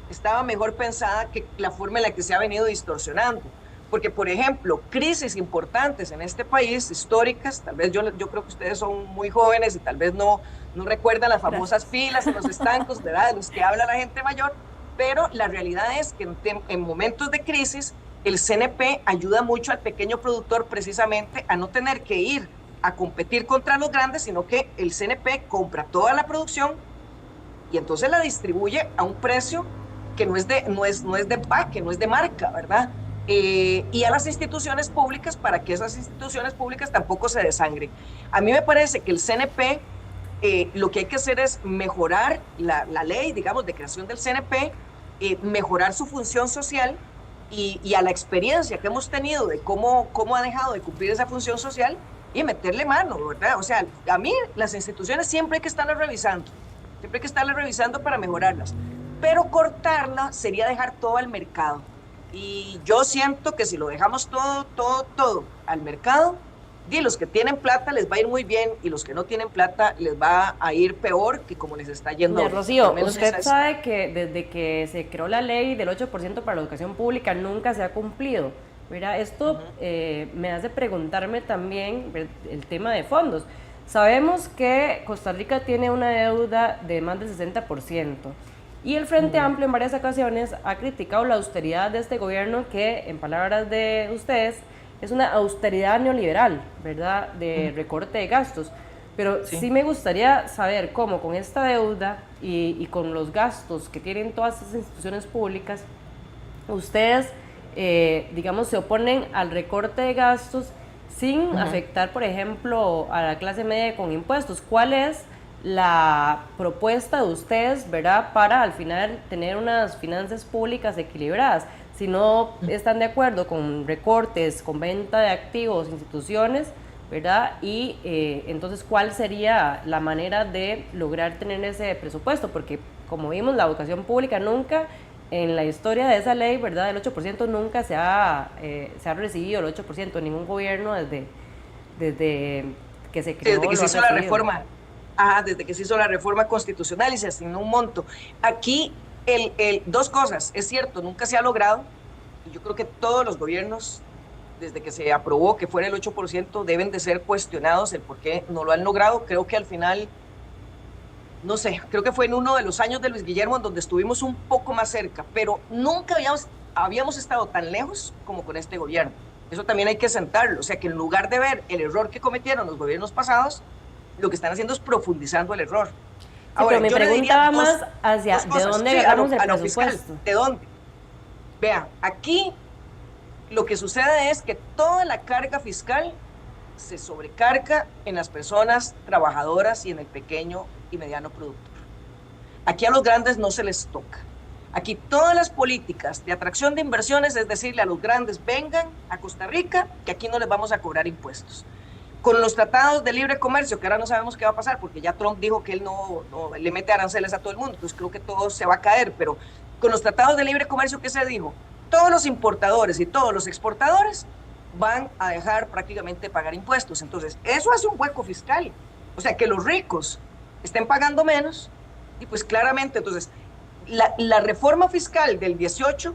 estaba mejor pensada que la forma en la que se ha venido distorsionando. Porque, por ejemplo, crisis importantes en este país, históricas, tal vez yo creo que ustedes son muy jóvenes y tal vez no recuerdan las famosas filas en los estancos, ¿verdad?, de los que habla la gente mayor, pero la realidad es que en momentos de crisis el CNP ayuda mucho al pequeño productor precisamente a no tener que ir a competir contra los grandes, sino que el CNP compra toda la producción y entonces la distribuye a un precio que no es de empaque, no es de marca, ¿verdad? Y a las instituciones públicas para que esas instituciones públicas tampoco se desangren. A mí me parece que el CNP, lo que hay que hacer es mejorar la ley, digamos, de creación del CNP, mejorar su función social y a la experiencia que hemos tenido de cómo ha dejado de cumplir esa función social y meterle mano, ¿verdad? O sea, a mí las instituciones siempre hay que estarlas revisando para mejorarlas, pero cortarla sería dejar todo al mercado. Y yo siento que si lo dejamos todo al mercado, y los que tienen plata les va a ir muy bien y los que no tienen plata les va a ir peor que como les está yendo. Doña Rocío, usted sabe que desde que se creó la ley del 8% para la educación pública nunca se ha cumplido. Mira, esto me hace preguntarme también el tema de fondos. Sabemos que Costa Rica tiene una deuda de más del 60%. Y el Frente Amplio en varias ocasiones ha criticado la austeridad de este gobierno que, en palabras de ustedes, es una austeridad neoliberal, ¿verdad?, de recorte de gastos. Pero sí me gustaría saber cómo con esta deuda y con los gastos que tienen todas estas instituciones públicas, ustedes, digamos, se oponen al recorte de gastos sin afectar, por ejemplo, a la clase media con impuestos. ¿Cuál es la propuesta de ustedes, ¿verdad?, para al final tener unas finanzas públicas equilibradas? Si no están de acuerdo con recortes, con venta de activos, instituciones, ¿verdad? Y entonces, ¿cuál sería la manera de lograr tener ese presupuesto? Porque, como vimos, la educación pública nunca, en la historia de esa ley, ¿verdad?, del 8% nunca se ha recibido el 8% en ningún gobierno desde que se creó. Desde que se hizo la reforma. Desde que se hizo la reforma constitucional y se asignó un monto. Aquí, dos cosas, es cierto, nunca se ha logrado, y yo creo que todos los gobiernos, desde que se aprobó que fuera el 8%, deben de ser cuestionados el por qué no lo han logrado. Creo que al final, no sé, creo que fue en uno de los años de Luis Guillermo en donde estuvimos un poco más cerca, pero nunca habíamos estado tan lejos como con este gobierno. Eso también hay que sentarlo, o sea que en lugar de ver el error que cometieron los gobiernos pasados, lo que están haciendo es profundizando el error. Ahora, pero mi pregunta va más hacia ¿de dónde agarramos el presupuesto? Fiscal, ¿de dónde? Vea, aquí lo que sucede es que toda la carga fiscal se sobrecarga en las personas trabajadoras y en el pequeño y mediano productor. Aquí a los grandes no se les toca. Aquí todas las políticas de atracción de inversiones es decirle a los grandes, vengan a Costa Rica, que aquí no les vamos a cobrar impuestos. Con los tratados de libre comercio, que ahora no sabemos qué va a pasar, porque ya Trump dijo que él no le mete aranceles a todo el mundo, entonces creo que todo se va a caer, pero con los tratados de libre comercio, ¿qué se dijo? Todos los importadores y todos los exportadores van a dejar prácticamente de pagar impuestos. Entonces, eso hace un hueco fiscal. O sea, que los ricos estén pagando menos, y pues claramente, entonces, la reforma fiscal del 18,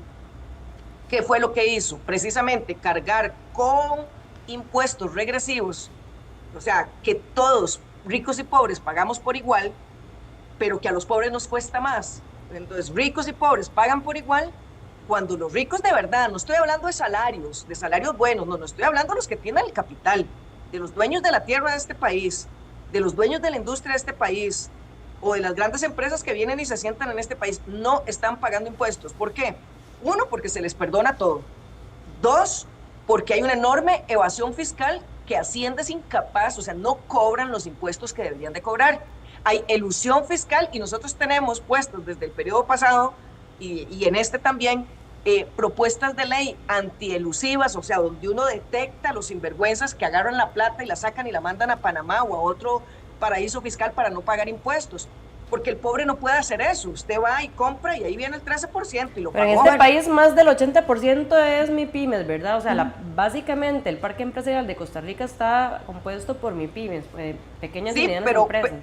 ¿qué fue lo que hizo? Precisamente cargar con impuestos regresivos, o sea, que todos, ricos y pobres, pagamos por igual, pero que a los pobres nos cuesta más. Entonces, ricos y pobres pagan por igual, cuando los ricos de verdad, no estoy hablando de salarios buenos, no estoy hablando de los que tienen el capital, de los dueños de la tierra de este país, de los dueños de la industria de este país, o de las grandes empresas que vienen y se sientan en este país, no están pagando impuestos. ¿Por qué? Uno, porque se les perdona todo. Dos, porque hay una enorme evasión fiscal que Hacienda es incapaz, o sea, no cobran los impuestos que deberían de cobrar. Hay elusión fiscal y nosotros tenemos puestos desde el periodo pasado y en este también propuestas de ley antielusivas, o sea, donde uno detecta los sinvergüenzas que agarran la plata y la sacan y la mandan a Panamá o a otro paraíso fiscal para no pagar impuestos. Porque el pobre no puede hacer eso. Usted va y compra y ahí viene el 13% y lo pagó. Pero en este país más del 80% es MIPYMES, ¿verdad? O sea, básicamente el parque empresarial de Costa Rica está compuesto por MIPYMES, pequeñas y medianas empresas.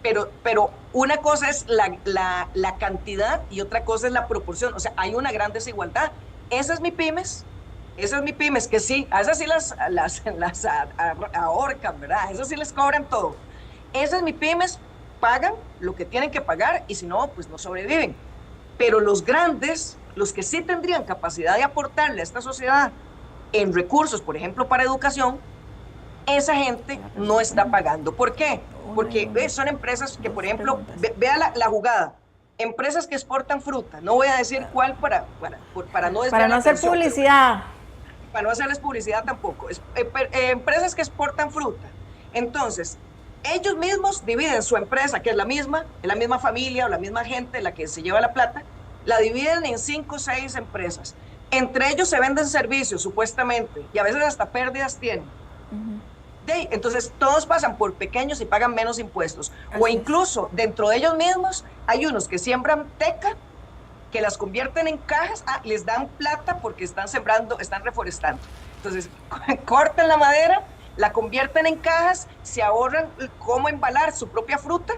Pero una cosa es la cantidad y otra cosa es la proporción. O sea, hay una gran desigualdad. Esas MIPYMES, que sí, a esas sí las ahorcan, ¿verdad? A esas sí les cobran todo. Esas MIPYMES pagan lo que tienen que pagar y si no, pues no sobreviven. Pero los grandes, los que sí tendrían capacidad de aportarle a esta sociedad en recursos, por ejemplo, para educación, esa gente no está pagando. ¿Por qué? Porque son empresas que, por ejemplo, vea la jugada, empresas que exportan fruta, no voy a decir cuál para no desviar la hacer atención, publicidad. Para no hacerles publicidad tampoco. Empresas que exportan fruta. Entonces, ellos mismos dividen su empresa, que es la misma familia o la misma gente la que se lleva la plata, la dividen en 5 o 6 empresas. Entre ellos se venden servicios, supuestamente, y a veces hasta pérdidas tienen. Entonces, todos pasan por pequeños y pagan menos impuestos. O incluso, dentro de ellos mismos, hay unos que siembran teca, que las convierten en cajas, les dan plata porque están sembrando, están reforestando. Entonces, cortan la madera, la convierten en cajas, se ahorran cómo embalar su propia fruta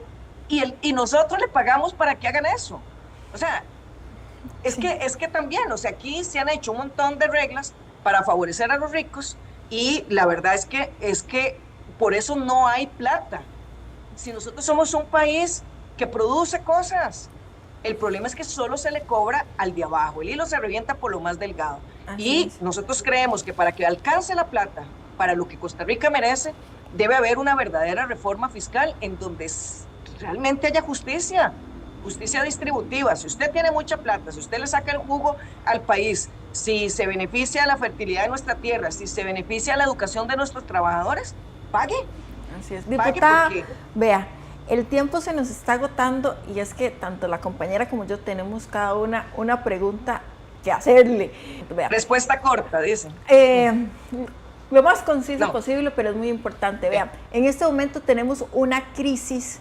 y nosotros le pagamos para que hagan eso. O sea, es que también, o sea, aquí se han hecho un montón de reglas para favorecer a los ricos y la verdad es que por eso no hay plata. Si nosotros somos un país que produce cosas, el problema es que solo se le cobra al de abajo, el hilo se revienta por lo más delgado. Nosotros creemos que para que alcance la plata, para lo que Costa Rica merece, debe haber una verdadera reforma fiscal en donde realmente haya justicia distributiva. Si usted tiene mucha plata, si usted le saca el jugo al país, si se beneficia la fertilidad de nuestra tierra, si se beneficia la educación de nuestros trabajadores, pague. Así es. Diputada, vea, el tiempo se nos está agotando y es que tanto la compañera como yo tenemos cada una pregunta que hacerle. Vea. Respuesta corta, dicen. Lo más conciso posible, pero es muy importante. Vean, en este momento tenemos una crisis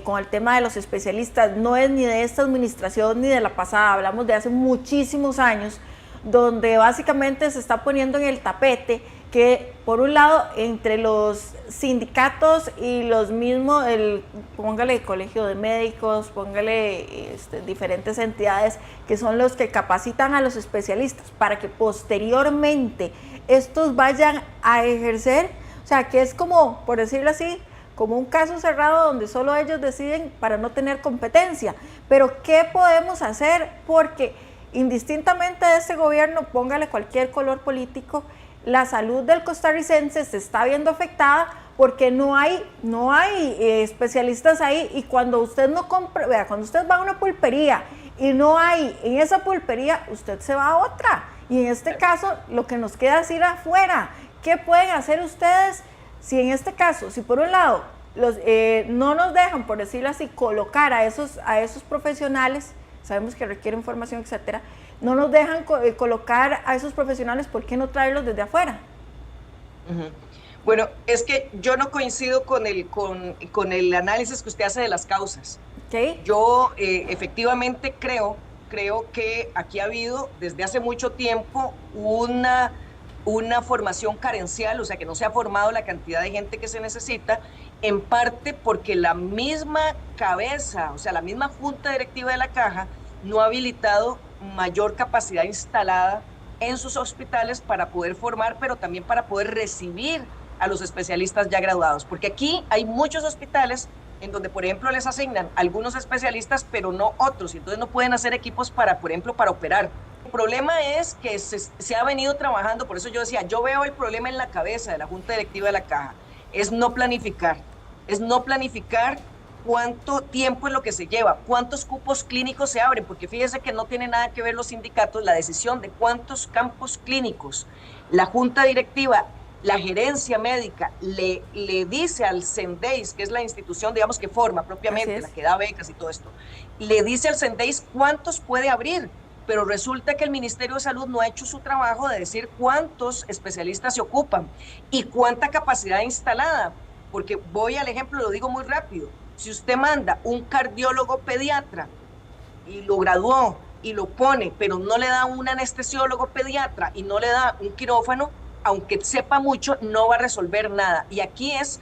con el tema de los especialistas. No es ni de esta administración ni de la pasada, hablamos de hace muchísimos años, donde básicamente se está poniendo en el tapete que, por un lado, entre los sindicatos y los mismos, póngale colegio de médicos, póngale diferentes entidades que son los que capacitan a los especialistas para que posteriormente estos vayan a ejercer, o sea, que es como, por decirlo así, como un caso cerrado donde solo ellos deciden para no tener competencia. Pero ¿qué podemos hacer? Porque indistintamente de este gobierno, póngale cualquier color político, la salud del costarricense se está viendo afectada porque no hay especialistas ahí, y cuando usted no compra, vea, cuando usted va a una pulpería y no hay en esa pulpería, usted se va a otra. Y en este caso, lo que nos queda es ir afuera. ¿Qué pueden hacer ustedes si en este caso, si por un lado no nos dejan, por decirlo así, colocar a esos profesionales, sabemos que requieren formación, etcétera, no nos dejan colocar a esos profesionales, ¿por qué no traerlos desde afuera? Bueno, es que yo no coincido con el análisis que usted hace de las causas. ¿Okay? Yo efectivamente creo que aquí ha habido desde hace mucho tiempo una formación carencial, o sea, que no se ha formado la cantidad de gente que se necesita, en parte porque la misma cabeza, o sea, la misma junta directiva de la Caja no ha habilitado mayor capacidad instalada en sus hospitales para poder formar, pero también para poder recibir a los especialistas ya graduados, porque aquí hay muchos hospitales en donde, por ejemplo, les asignan algunos especialistas, pero no otros, y entonces no pueden hacer equipos para, por ejemplo, para operar. El problema es que se ha venido trabajando, por eso yo decía, yo veo el problema en la cabeza de la Junta Directiva de la Caja, es no planificar cuánto tiempo es lo que se lleva, cuántos cupos clínicos se abren, porque fíjese que no tiene nada que ver los sindicatos, la decisión de cuántos campos clínicos la Junta Directiva, la gerencia médica le dice al CENDEIS, que es la institución, digamos, que forma propiamente, la que da becas y todo esto, le dice al CENDEIS cuántos puede abrir, pero resulta que el Ministerio de Salud no ha hecho su trabajo de decir cuántos especialistas se ocupan y cuánta capacidad instalada, porque voy al ejemplo, lo digo muy rápido, si usted manda un cardiólogo pediatra y lo graduó y lo pone, pero no le da un anestesiólogo pediatra y no le da un quirófano, aunque sepa mucho, no va a resolver nada. Y aquí es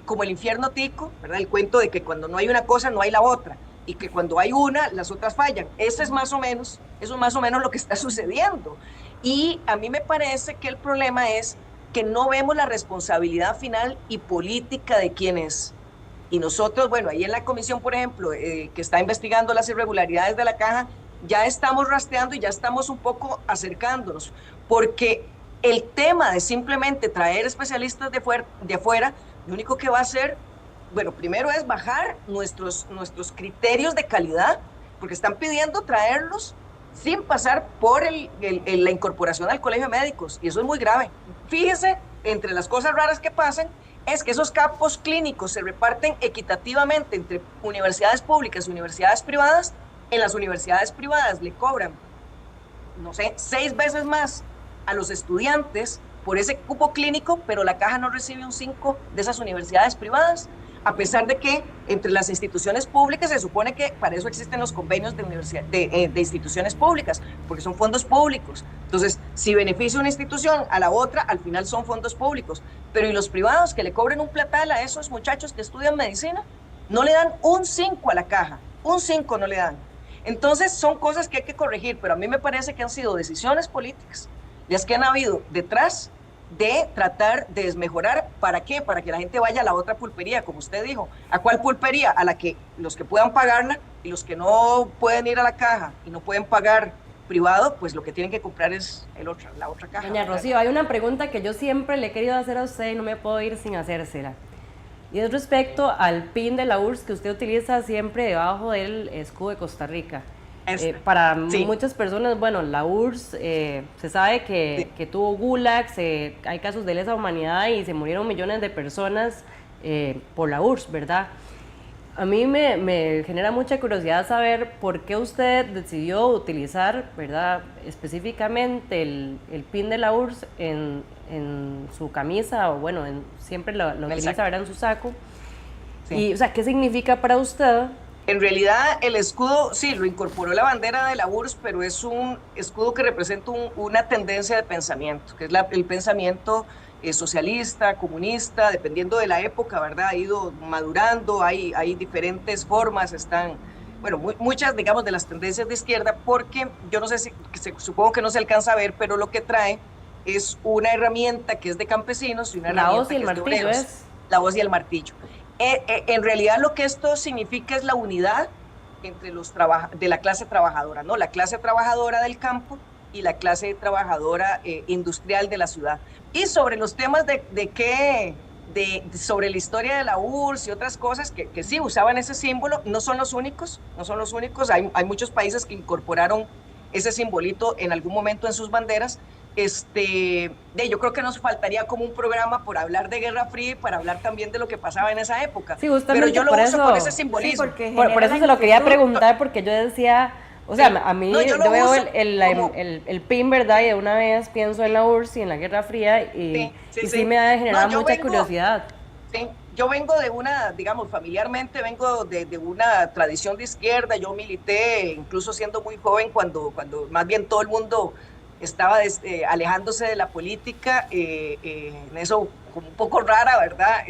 como el infierno tico, ¿verdad? El cuento de que cuando no hay una cosa, no hay la otra, y que cuando hay una, las otras fallan. Eso es más o menos lo que está sucediendo. Y a mí me parece que el problema es que no vemos la responsabilidad final y política de quién es. Y nosotros, bueno, ahí en la comisión, por ejemplo, que está investigando las irregularidades de la Caja, ya estamos rastreando y ya estamos un poco acercándonos, porque el tema de simplemente traer especialistas de afuera, lo único que va a hacer, bueno, primero es bajar nuestros criterios de calidad, porque están pidiendo traerlos sin pasar por la incorporación al Colegio de Médicos, y eso es muy grave. Fíjese, entre las cosas raras que pasan, es que esos campos clínicos se reparten equitativamente entre universidades públicas y universidades privadas. En las universidades privadas le cobran, no sé, 6 veces más a los estudiantes por ese cupo clínico, pero la Caja no recibe un 5 de esas universidades privadas, a pesar de que entre las instituciones públicas se supone que para eso existen los convenios de instituciones públicas, porque son fondos públicos. Entonces, si beneficia una institución a la otra, al final son fondos públicos. Pero ¿y los privados que le cobren un platal a esos muchachos que estudian medicina? No le dan un 5 a la Caja, un 5 no le dan. Entonces, son cosas que hay que corregir, pero a mí me parece que han sido decisiones políticas las que han habido detrás de tratar de desmejorar. ¿Para qué? Para que la gente vaya a la otra pulpería, como usted dijo. ¿A cuál pulpería? A la que los que puedan pagarla, y los que no pueden ir a la Caja y no pueden pagar privado, pues lo que tienen que comprar es la otra caja. Doña Rocío, hay una pregunta que yo siempre le he querido hacer a usted y no me puedo ir sin hacérsela. Y es respecto al PIN de la URSS que usted utiliza siempre debajo del escudo de Costa Rica. Para muchas personas, bueno, la URSS se sabe que tuvo gulags, hay casos de lesa humanidad y se murieron millones de personas por la URSS, ¿verdad? A mí me genera mucha curiosidad saber por qué usted decidió utilizar, ¿verdad?, específicamente el PIN de la URSS en su camisa, o bueno, siempre lo utiliza, ¿verdad?, en su saco. Sí. Y, o sea, ¿qué significa para usted? En realidad el escudo, sí, lo incorporó la bandera de la URSS, pero es un escudo que representa una tendencia de pensamiento, que es el pensamiento socialista, comunista, dependiendo de la época, ¿verdad? Ha ido madurando, hay diferentes formas, están, bueno, muchas, digamos, de las tendencias de izquierda, porque yo no sé si, supongo que no se alcanza a ver, pero lo que trae es una herramienta que es de campesinos y una herramienta que es de obreros. La hoz y el martillo. En realidad lo que esto significa es la unidad entre de la clase trabajadora, ¿no? La clase trabajadora del campo y la clase trabajadora industrial de la ciudad. Y sobre los temas sobre la historia de la URSS y otras cosas que sí usaban ese símbolo, no son los únicos, hay muchos países que incorporaron ese simbolito en algún momento en sus banderas. Yo creo que nos faltaría como un programa por hablar de Guerra Fría y para hablar también de lo que pasaba en esa época. Sí, pero yo lo uso por ese simbolismo. Sí, por eso se lo quería preguntar, porque yo decía, o sea, a mí yo veo el PIN, ¿verdad? Y de una vez pienso en la URSS y en la Guerra Fría y sí me ha generado mucha curiosidad. Sí, yo vengo de digamos, familiarmente vengo de una tradición de izquierda. Yo milité, incluso siendo muy joven, cuando más bien todo el mundo estaba alejándose de la política, en eso como un poco rara, ¿verdad?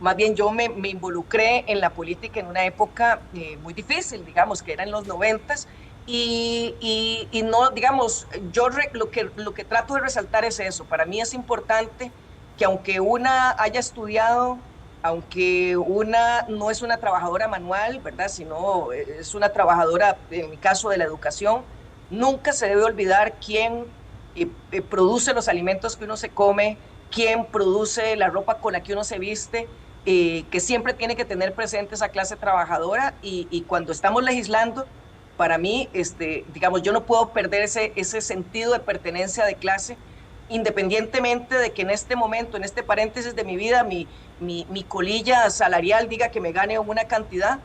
Más bien yo me involucré en la política en una época muy difícil, digamos, que era en los 90s, y no, digamos, yo lo que trato de resaltar es eso. Para mí es importante que aunque una haya estudiado, aunque una no es una trabajadora manual, ¿verdad?, sino es una trabajadora, en mi caso, de la educación, Nunca se debe olvidar quién produce los alimentos que uno se come, quién produce la ropa con la que uno se viste, que siempre tiene que tener presente esa clase trabajadora y cuando estamos legislando, para mí, digamos, yo no puedo perder ese sentido de pertenencia de clase, independientemente de que en este momento, en este paréntesis de mi vida, mi colilla salarial diga que me gane una cantidad,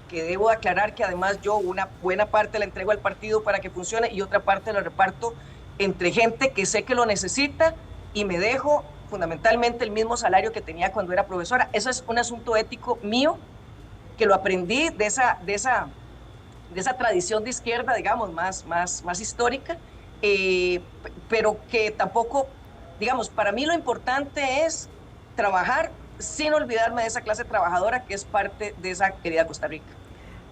que debo aclarar que además yo una buena parte la entrego al partido para que funcione y otra parte la reparto entre gente que sé que lo necesita y me dejo fundamentalmente el mismo salario que tenía cuando era profesora. Eso es un asunto ético mío que lo aprendí de esa tradición de izquierda, digamos, más histórica, pero que tampoco, digamos, para mí lo importante es trabajar sin olvidarme de esa clase trabajadora que es parte de esa querida Costa Rica.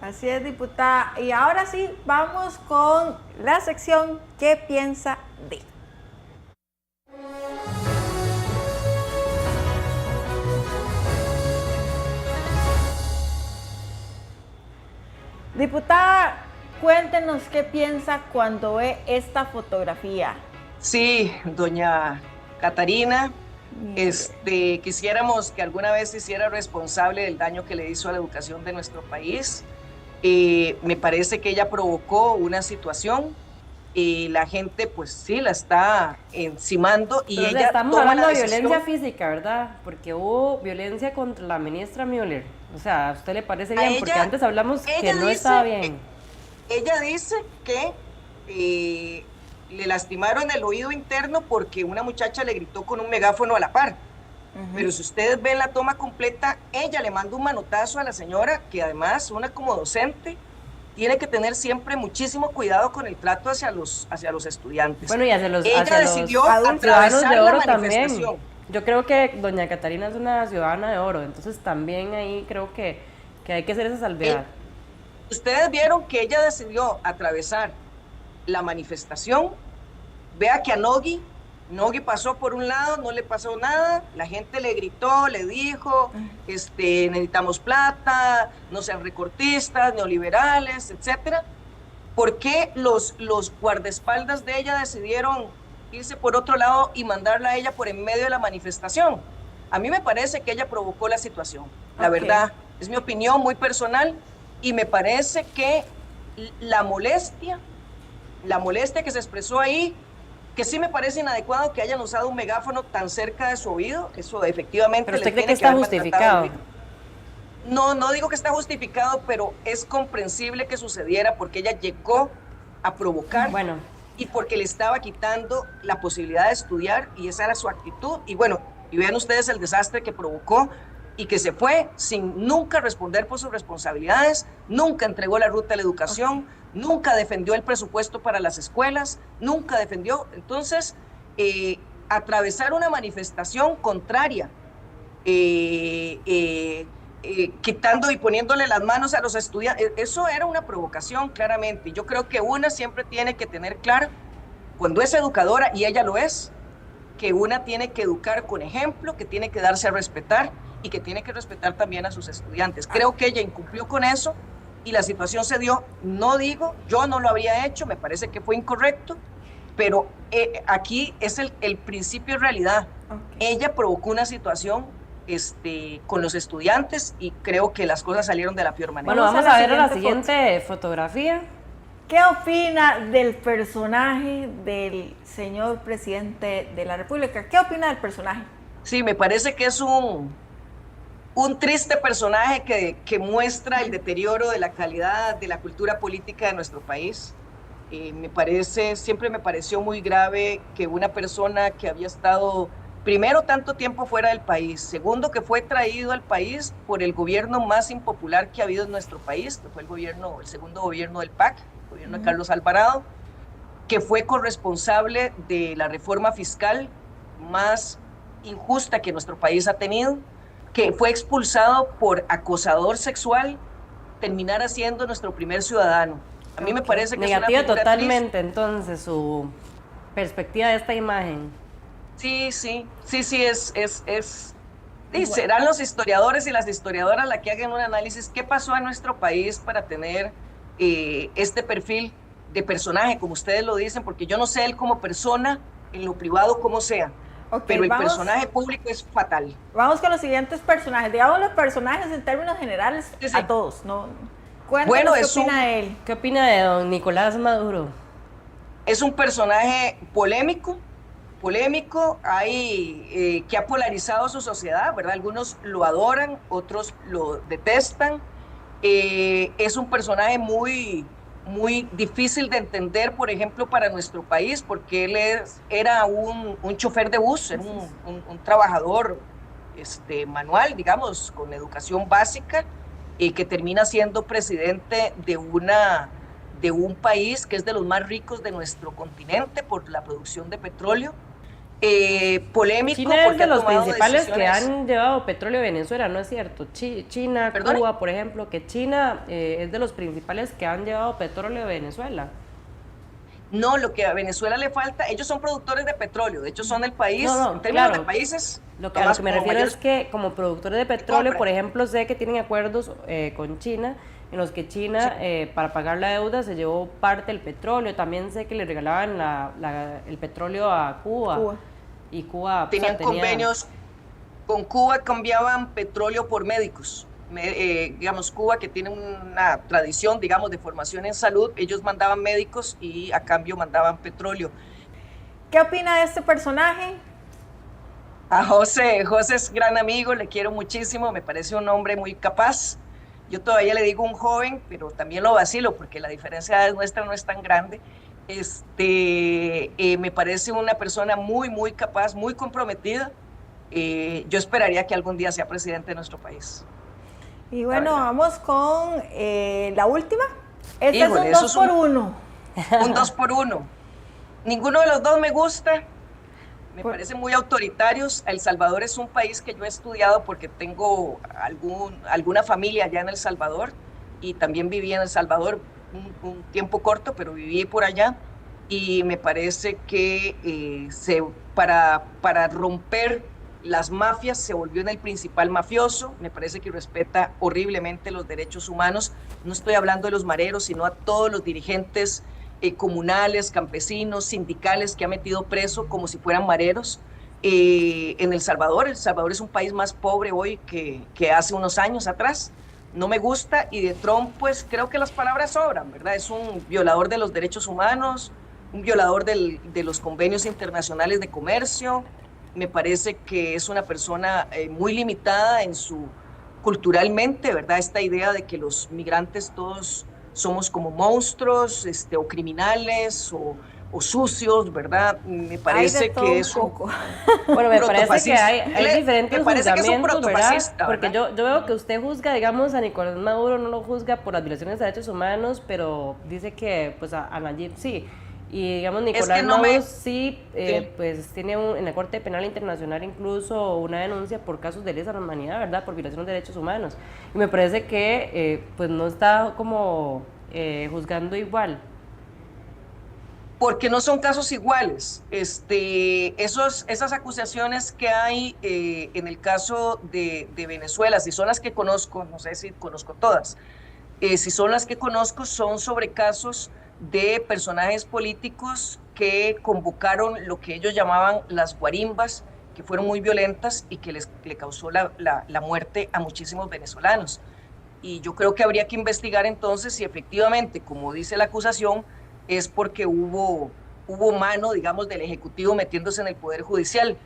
Así es, diputada. Y ahora sí, vamos con la sección ¿Qué piensa de? Diputada, cuéntenos qué piensa cuando ve esta fotografía. Sí, doña Catarina, quisiéramos que alguna vez se hiciera responsable del daño que le hizo a la educación de nuestro país. Me parece que ella provocó una situación y la gente pues sí la está encimando y pero ella estamos toma hablando la de decisión. violencia física, ¿verdad? Porque hubo violencia contra la ministra Müller. O sea, ¿a usted le parece bien? Porque antes hablamos que no estaba bien. Ella dice que le lastimaron el oído interno porque una muchacha le gritó con un megáfono a la par. Pero si ustedes ven la toma completa, ella le manda un manotazo a la señora, que además, una como docente, tiene que tener siempre muchísimo cuidado con el trato hacia los estudiantes. Bueno, y hacia los decidió ciudadanos de oro también. manifestación. Yo creo que doña Catarina es una ciudadana de oro, entonces también ahí creo que hay que hacer esa salvedad. Ustedes vieron que ella decidió atravesar la manifestación. Vea que a Nogui pasó por un lado, no le pasó nada, la gente le gritó, le dijo, necesitamos plata, no sean recortistas, neoliberales, etcétera. ¿Por qué los guardaespaldas de ella decidieron irse por otro lado y mandarla a ella por en medio de la manifestación? A mí me parece que ella provocó la situación, la verdad, es mi opinión muy personal y me parece que la molestia que se expresó ahí, que sí me parece inadecuado que hayan usado un megáfono tan cerca de su oído, eso efectivamente. ¿Pero usted cree que está justificado? No digo que está justificado, pero es comprensible que sucediera porque ella llegó a provocar y porque le estaba quitando la posibilidad de estudiar y esa era su actitud. Y bueno, y vean ustedes el desastre que provocó y que se fue sin nunca responder por sus responsabilidades, nunca entregó la ruta a la educación, nunca defendió el presupuesto para las escuelas, nunca defendió. Entonces, atravesar una manifestación contraria, quitando y poniéndole las manos a los estudiantes, eso era una provocación claramente. Yo creo que una siempre tiene que tener claro, cuando es educadora, y ella lo es, que una tiene que educar con ejemplo, que tiene que darse a respetar y que tiene que respetar también a sus estudiantes. Creo que ella incumplió con eso y la situación se dio. No digo, yo no lo habría hecho, me parece que fue incorrecto, pero aquí es el principio de realidad. Ella provocó una situación con los estudiantes y creo que las cosas salieron de la peor manera. Bueno, vamos a ver la siguiente fotografía. ¿Qué opina del personaje del señor presidente de la República? ¿Qué opina del personaje? Sí, me parece que es un triste personaje que muestra el deterioro de la calidad de la cultura política de nuestro país. Siempre me pareció muy grave que una persona que había estado, primero, tanto tiempo fuera del país, segundo, que fue traído al país por el gobierno más impopular que ha habido en nuestro país, que fue el segundo gobierno del PAC, el gobierno de Carlos Alvarado, que fue corresponsable de la reforma fiscal más injusta que nuestro país ha tenido, que fue expulsado por acosador sexual, terminara siendo nuestro primer ciudadano. A mí me parece que negativa es una totalmente, triste. entonces, su perspectiva de esta imagen. Sí, serán los historiadores y las historiadoras las que hagan un análisis qué pasó a nuestro país para tener este perfil de personaje, como ustedes lo dicen, porque yo no sé él como persona, en lo privado como sea, pero el personaje público es fatal. Vamos con los siguientes personajes, digamos los personajes en términos generales, sí. A todos, ¿no? Cuéntanos bueno, qué opina de él. ¿Qué opina de don Nicolás Maduro? Es un personaje polémico, que ha polarizado su sociedad, ¿verdad? Algunos lo adoran, otros lo detestan. Es un personaje muy difícil de entender, por ejemplo, para nuestro país, porque él era un chofer de bus, era un trabajador manual, digamos, con educación básica, que termina siendo presidente de un país que es de los más ricos de nuestro continente por la producción de petróleo. Polémico China porque es de los principales que han llevado petróleo a Venezuela, ¿no es cierto? China, ¿perdone? Cuba, por ejemplo, que China es de los principales que han llevado petróleo a Venezuela. No, lo que a Venezuela le falta, ellos son productores de petróleo, de hecho son el país, en términos de países. A lo que me refiero es que como productores de petróleo, por ejemplo, sé que tienen acuerdos con China, en los que China, para pagar la deuda, se llevó parte del petróleo. También sé que le regalaban el petróleo a Cuba. Y Cuba tenían convenios con Cuba, cambiaban petróleo por médicos. Digamos, Cuba, que tiene una tradición, digamos, de formación en salud, ellos mandaban médicos y a cambio mandaban petróleo. ¿Qué opina de este personaje? A José es gran amigo, le quiero muchísimo, me parece un hombre muy capaz. Yo todavía le digo un joven, pero también lo vacilo porque la diferencia nuestra no es tan grande. Me parece una persona muy capaz, muy comprometida. Yo esperaría que algún día sea presidente de nuestro país. Y bueno, vamos con la última. Este es un 2 por 1. Un 2 por 1. Ninguno de los dos me gusta. Me parecen muy autoritarios. El Salvador es un país que yo he estudiado porque tengo alguna familia allá en El Salvador y también viví en El Salvador un tiempo corto, pero viví por allá y me parece que para romper las mafias se volvió en el principal mafioso. Me parece que respeta horriblemente los derechos humanos. No estoy hablando de los mareros, sino a todos los dirigentes comunales, campesinos, sindicales que ha metido preso como si fueran mareros. En El Salvador es un país más pobre hoy que hace unos años atrás. No me gusta, y de Trump pues creo que las palabras sobran, ¿verdad? Es un violador de los derechos humanos, un violador de los convenios internacionales de comercio. Me parece que es una persona muy limitada culturalmente, ¿verdad? Esta idea de que los migrantes todos somos como monstruos, o criminales, o sucios, ¿verdad? Me parece que es un poco. Bueno, me parece que hay diferentes juzgamientos, ¿verdad? Porque ¿verdad? Yo veo que usted juzga, digamos, a Nicolás Maduro, no lo juzga por las violaciones de derechos humanos, pero dice que pues a Nayib sí. Y digamos, Nicolás Maduro sí, pues tiene en la Corte Penal Internacional incluso una denuncia por casos de lesa humanidad, ¿verdad? Por violación de derechos humanos. Y me parece que pues no está como juzgando igual. Porque no son casos iguales. Esas acusaciones que hay en el caso de Venezuela, si son las que conozco, no sé si conozco todas, si son las que conozco, son sobre casos de personajes políticos que convocaron lo que ellos llamaban las guarimbas, que fueron muy violentas y que le causó la muerte a muchísimos venezolanos. Y yo creo que habría que investigar entonces si efectivamente, como dice la acusación, es porque hubo mano, digamos, del Ejecutivo metiéndose en el Poder Judicial.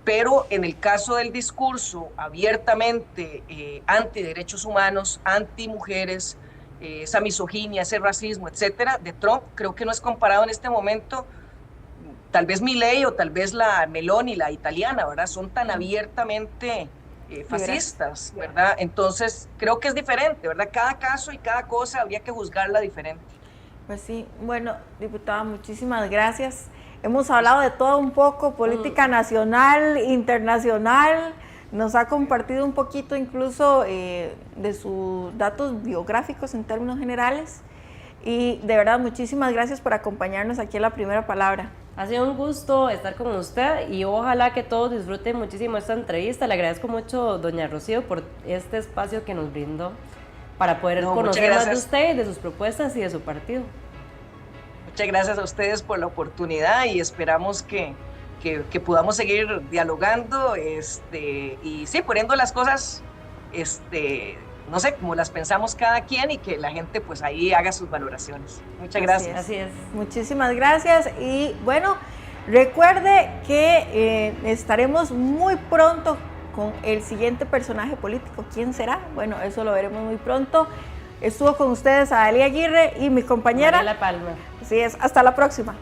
Pero en el caso del discurso abiertamente anti-derechos humanos, anti-mujeres, esa misoginia, ese racismo, etcétera, de Trump, creo que no es comparado en este momento. Tal vez Milei o tal vez la Meloni, la italiana, ¿verdad? Son tan abiertamente fascistas, ¿verdad? Entonces, creo que es diferente, ¿verdad? Cada caso y cada cosa habría que juzgarla diferente. Pues sí, bueno, diputada, muchísimas gracias. Hemos hablado de todo un poco, política nacional, internacional. Nos ha compartido un poquito incluso de sus datos biográficos en términos generales. Y de verdad, muchísimas gracias por acompañarnos aquí en La Primera Palabra. Ha sido un gusto estar con usted y ojalá que todos disfruten muchísimo esta entrevista. Le agradezco mucho, doña Rocío, por este espacio que nos brindó para poder conocer más de usted, de sus propuestas y de su partido. Muchas gracias a ustedes por la oportunidad y esperamos que podamos seguir dialogando y sí, poniendo las cosas, no sé, como las pensamos cada quien y que la gente pues ahí haga sus valoraciones. Muchas gracias. Así es. Muchísimas gracias y bueno, recuerde que estaremos muy pronto con el siguiente personaje político. ¿Quién será? Bueno, eso lo veremos muy pronto. Estuvo con ustedes Adalia Aguirre y mi compañera Mariela Palma. Así es, hasta la próxima.